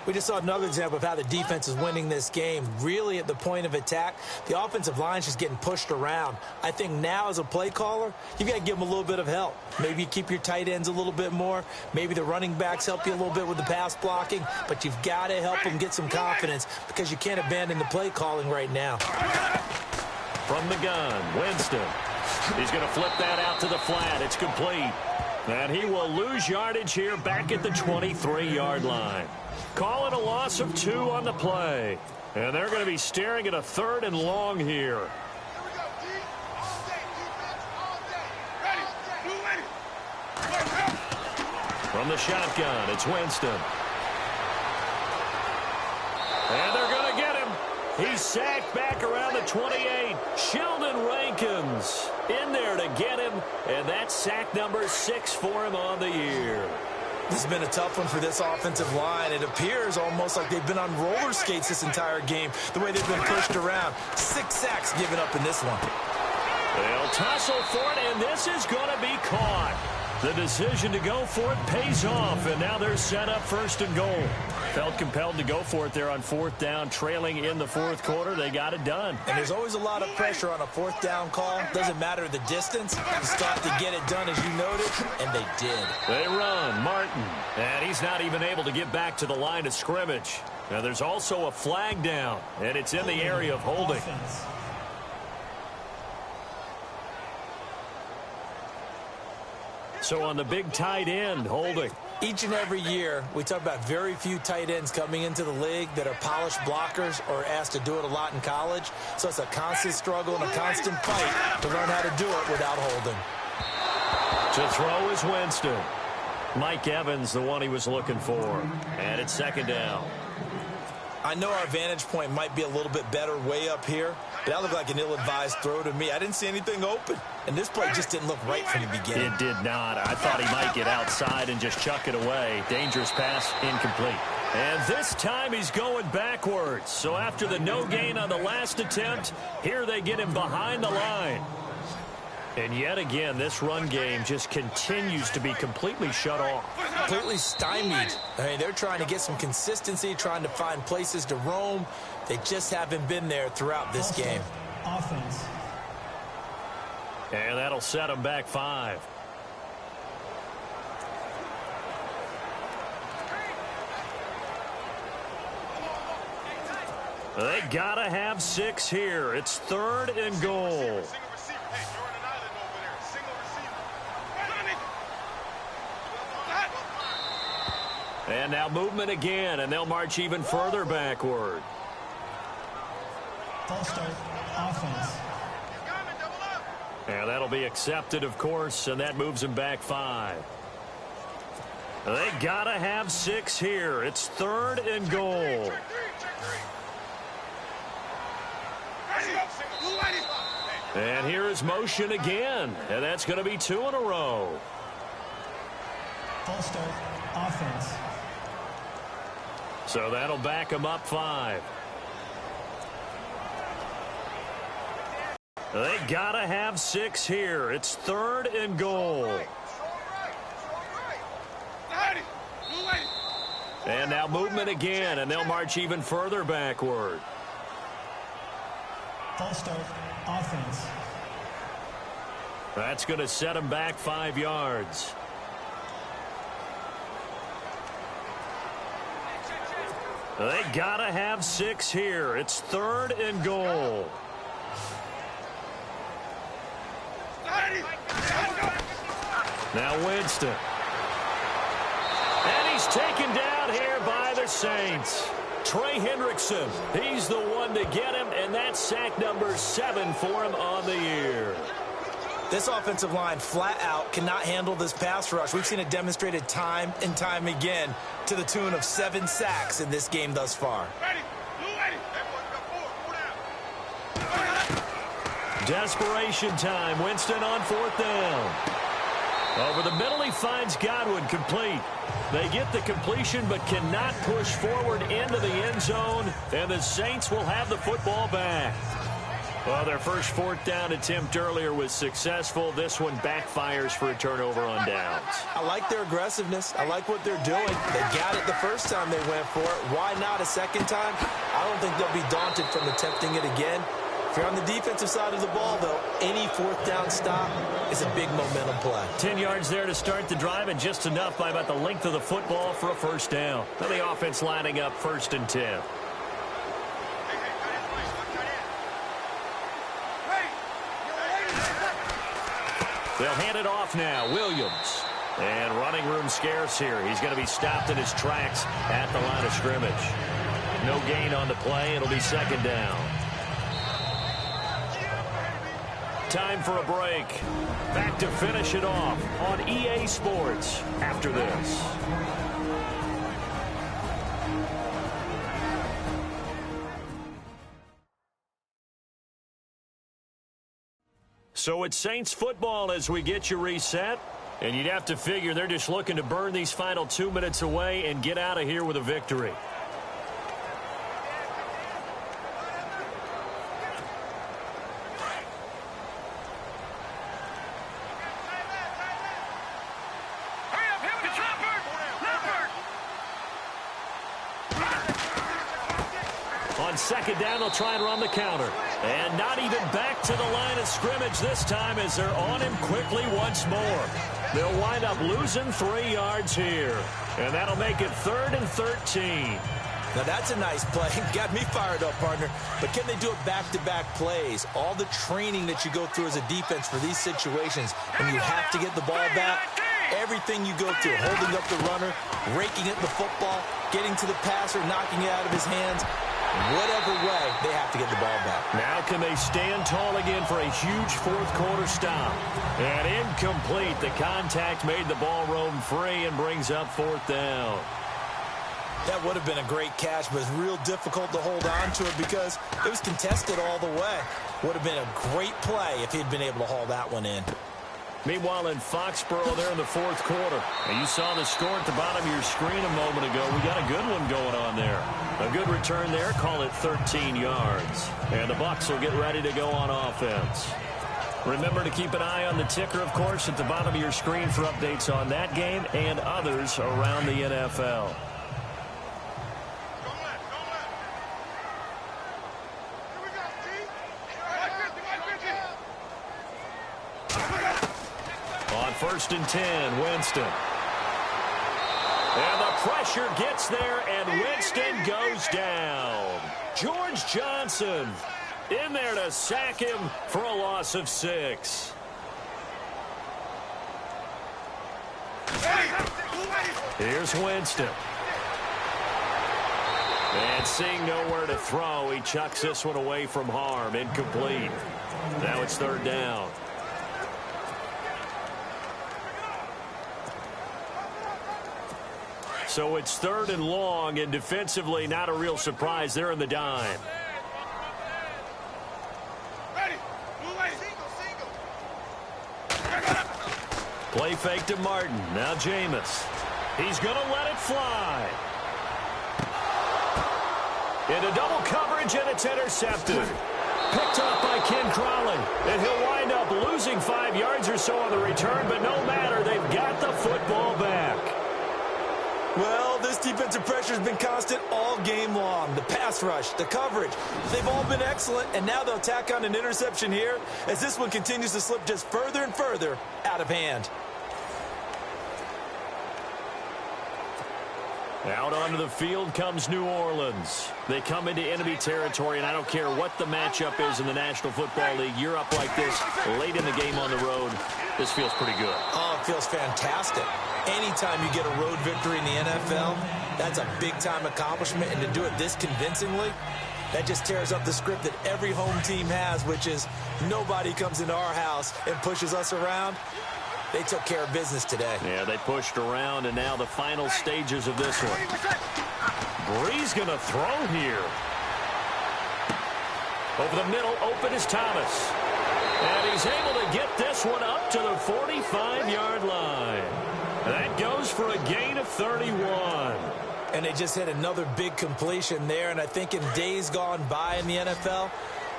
We just saw another example of how the defense is winning this game. Really at the point of attack, the offensive line's just getting pushed around. I think now as a play caller, you've got to give them a little bit of help. Maybe you keep your tight ends a little bit more. Maybe the running backs help you a little bit with the pass blocking. But you've got to help them get some confidence because you can't abandon the play calling right now. From the gun, Winston. He's going to flip that out to the flat. It's complete. And he will lose yardage here back at the 23-yard line. Call it a loss of 2 on the play. And they're going to be staring at a 3rd and long here. From the shotgun, it's Winston. And they're going to get him. He's sacked back around the 28. Sheldon Rankins in there to get him. And that's sack number 6 for him on the year. This has been a tough one for this offensive line. It appears almost like they've been on roller skates this entire game, the way they've been pushed around. 6 sacks given up in this one. They'll tussle for it, and this is going to be caught. The decision to go for it pays off, and now they're set up 1st and goal. Felt compelled to go for it there on 4th down, trailing in the 4th quarter. They got it done. And there's always a lot of pressure on a 4th down call. Doesn't matter the distance. You start to get it done, as you noted, and they did. They run. Martin. And he's not even able to get back to the line of scrimmage. Now there's also a flag down, and it's in the area of holding. So on the big tight end, holding. Each and every year, we talk about very few tight ends coming into the league that are polished blockers or asked to do it a lot in college. So it's a constant struggle and a constant fight to learn how to do it without holding. To throw is Winston. Mike Evans, the one he was looking for. And it's 2nd down. I know our vantage point might be a little bit better way up here, but that looked like an ill-advised throw to me. I didn't see anything open, and this play just didn't look right from the beginning. It did not. I thought he might get outside and just chuck it away. Dangerous pass, incomplete. And this time he's going backwards. So after the no gain on the last attempt, here they get him behind the line. And yet again, this run game just continues to be completely shut off. Completely stymied. I mean, they're trying to get some consistency, trying to find places to roam. They just haven't been there throughout this game. Offense. And that'll set them back 5. They gotta have 6 here. It's 3rd and goal. And now movement again, and they'll march even further backward. False start. Offense. And that'll be accepted, of course, and that moves them back 5. They gotta have 6 here. It's 3rd and goal. And here is motion again, and that's going to be 2 in a row. False start. Offense. So that'll back them up 5. They gotta have 6 here. It's 3rd and goal. And now movement again, and they'll march even further backward. False start, offense. That's going to set them back 5 yards. They got to have 6 here. It's 3rd and goal. Now Winston. And he's taken down here by the Saints. Trey Hendrickson, he's the one to get him, and that's sack number 7 for him on the year. This offensive line flat out cannot handle this pass rush. We've seen it demonstrated time and time again to the tune of 7 sacks in this game thus far. Desperation time. Winston on 4th down. Over the middle, he finds Godwin, complete. They get the completion but cannot push forward into the end zone, and the Saints will have the football back. Well, their first 4th down attempt earlier was successful. This one backfires for a turnover on downs. I like their aggressiveness. I like what they're doing. They got it the first time they went for it. Why not a second time? I don't think they'll be daunted from attempting it again. If you're on the defensive side of the ball, though, any 4th down stop is a big momentum play. 10 yards there to start the drive, and just enough by about the length of the football for a first down. Now the offense lining up 1st and 10. They'll hand it off now. Williams. And running room scarce here. He's going to be stopped in his tracks at the line of scrimmage. No gain on the play. It'll be 2nd down. Time for a break. Back to finish it off on EA Sports after this. So it's Saints football as we get you reset. And you'd have to figure they're just looking to burn these final 2 minutes away and get out of here with a victory. On 2nd down, they'll try and run the counter. And not even back to the line of scrimmage this time as they're on him quickly once more. They'll wind up losing 3 yards here. And that'll make it 3rd and 13. Now that's a nice play. Got me fired up, partner. But can they do it back-to-back plays? All the training that you go through as a defense for these situations, when you have to get the ball back, everything you go through, holding up the runner, raking at the football, getting to the passer, knocking it out of his hands, whatever way, they have to get the ball back. Now can they stand tall again for a huge 4th quarter stop? And incomplete. The contact made the ball roam free and brings up 4th down. That would have been a great catch, but it's real difficult to hold on to it because it was contested all the way. Would have been a great play if he'd been able to haul that one in. Meanwhile, in Foxborough there in the 4th quarter, and you saw the score at the bottom of your screen a moment ago. We got a good one going on there. A good return there, call it 13 yards. And the Bucs will get ready to go on offense. Remember to keep an eye on the ticker, of course, at the bottom of your screen for updates on that game and others around the NFL. On 1st and 10, Winston. And the pressure gets there, and Winston goes down. George Johnson in there to sack him for a loss of 6. Here's Winston. And seeing nowhere to throw, he chucks this one away from harm. Incomplete. Now it's 3rd down. So it's 3rd and long, and defensively not a real surprise. They're in the dime. Play fake to Martin. Now Jameis. He's going to let it fly. Into double coverage, and it's intercepted. Picked up by Ken Crowley. And he'll wind up losing 5 yards or so on the return, but no matter, they've got the football back. Well, this defensive pressure has been constant all game long. The pass rush, the coverage, they've all been excellent, and now they'll tack on an interception here as this one continues to slip just further and further out of hand. Out onto the field comes New Orleans. They come into enemy territory, and I don't care what the matchup is in the National Football League. You're up like this late in the game on the road. This feels pretty good. Oh, it feels fantastic. Anytime you get a road victory in the NFL, that's a big-time accomplishment, and to do it this convincingly, that just tears up the script that every home team has, which is nobody comes into our house and pushes us around. They took care of business today. Yeah, they pushed around, and now the final stages of this one. Bree's going to throw here. Over the middle, open is Thomas. And he's able to get this one up to the 45-yard line. That goes for a gain of 31. And they just hit another big completion there, and I think in days gone by in the NFL,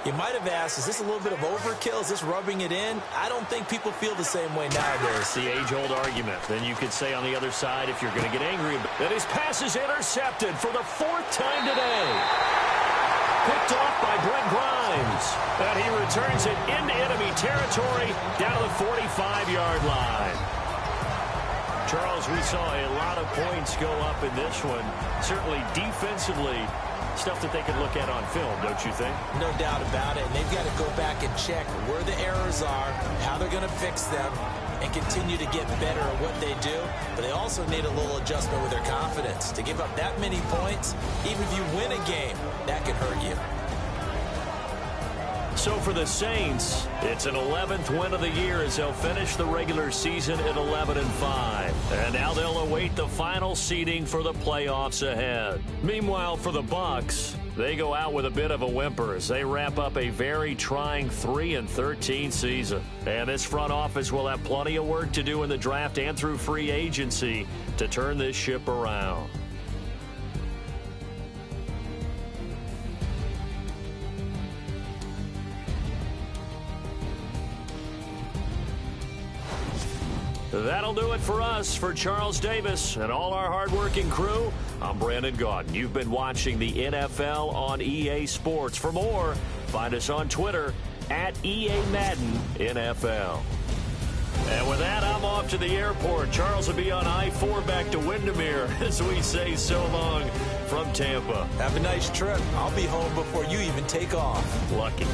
you might have asked, is this a little bit of overkill? Is this rubbing it in? I don't think people feel the same way nowadays. It's the age-old argument. Then you could say on the other side, if you're going to get angry, that his pass is intercepted for the 4th time today. Picked off by Brent Grimes. And he returns it into enemy territory down to the 45-yard line. Charles, we saw a lot of points go up in this one. Certainly defensively, stuff that they could look at on film, don't you think? No doubt about it. And they've got to go back and check where the errors are, how they're going to fix them, and continue to get better at what they do. But they also need a little adjustment with their confidence. To give up that many points, even if you win a game, that can hurt you. So for the Saints, it's an 11th win of the year as they'll finish the regular season at 11-5. And now they'll await the final seeding for the playoffs ahead. Meanwhile, for the Bucs, they go out with a bit of a whimper as they wrap up a very trying 3-13 season. And this front office will have plenty of work to do in the draft and through free agency to turn this ship around. That'll do it for us. For Charles Davis and all our hardworking crew, I'm Brandon Gaudin. You've been watching the NFL on EA Sports. For more, find us on Twitter at EA Madden NFL. And with that, I'm off to the airport. Charles will be on I-4 back to Windermere as we say so long from Tampa. Have a nice trip. I'll be home before you even take off. Lucky.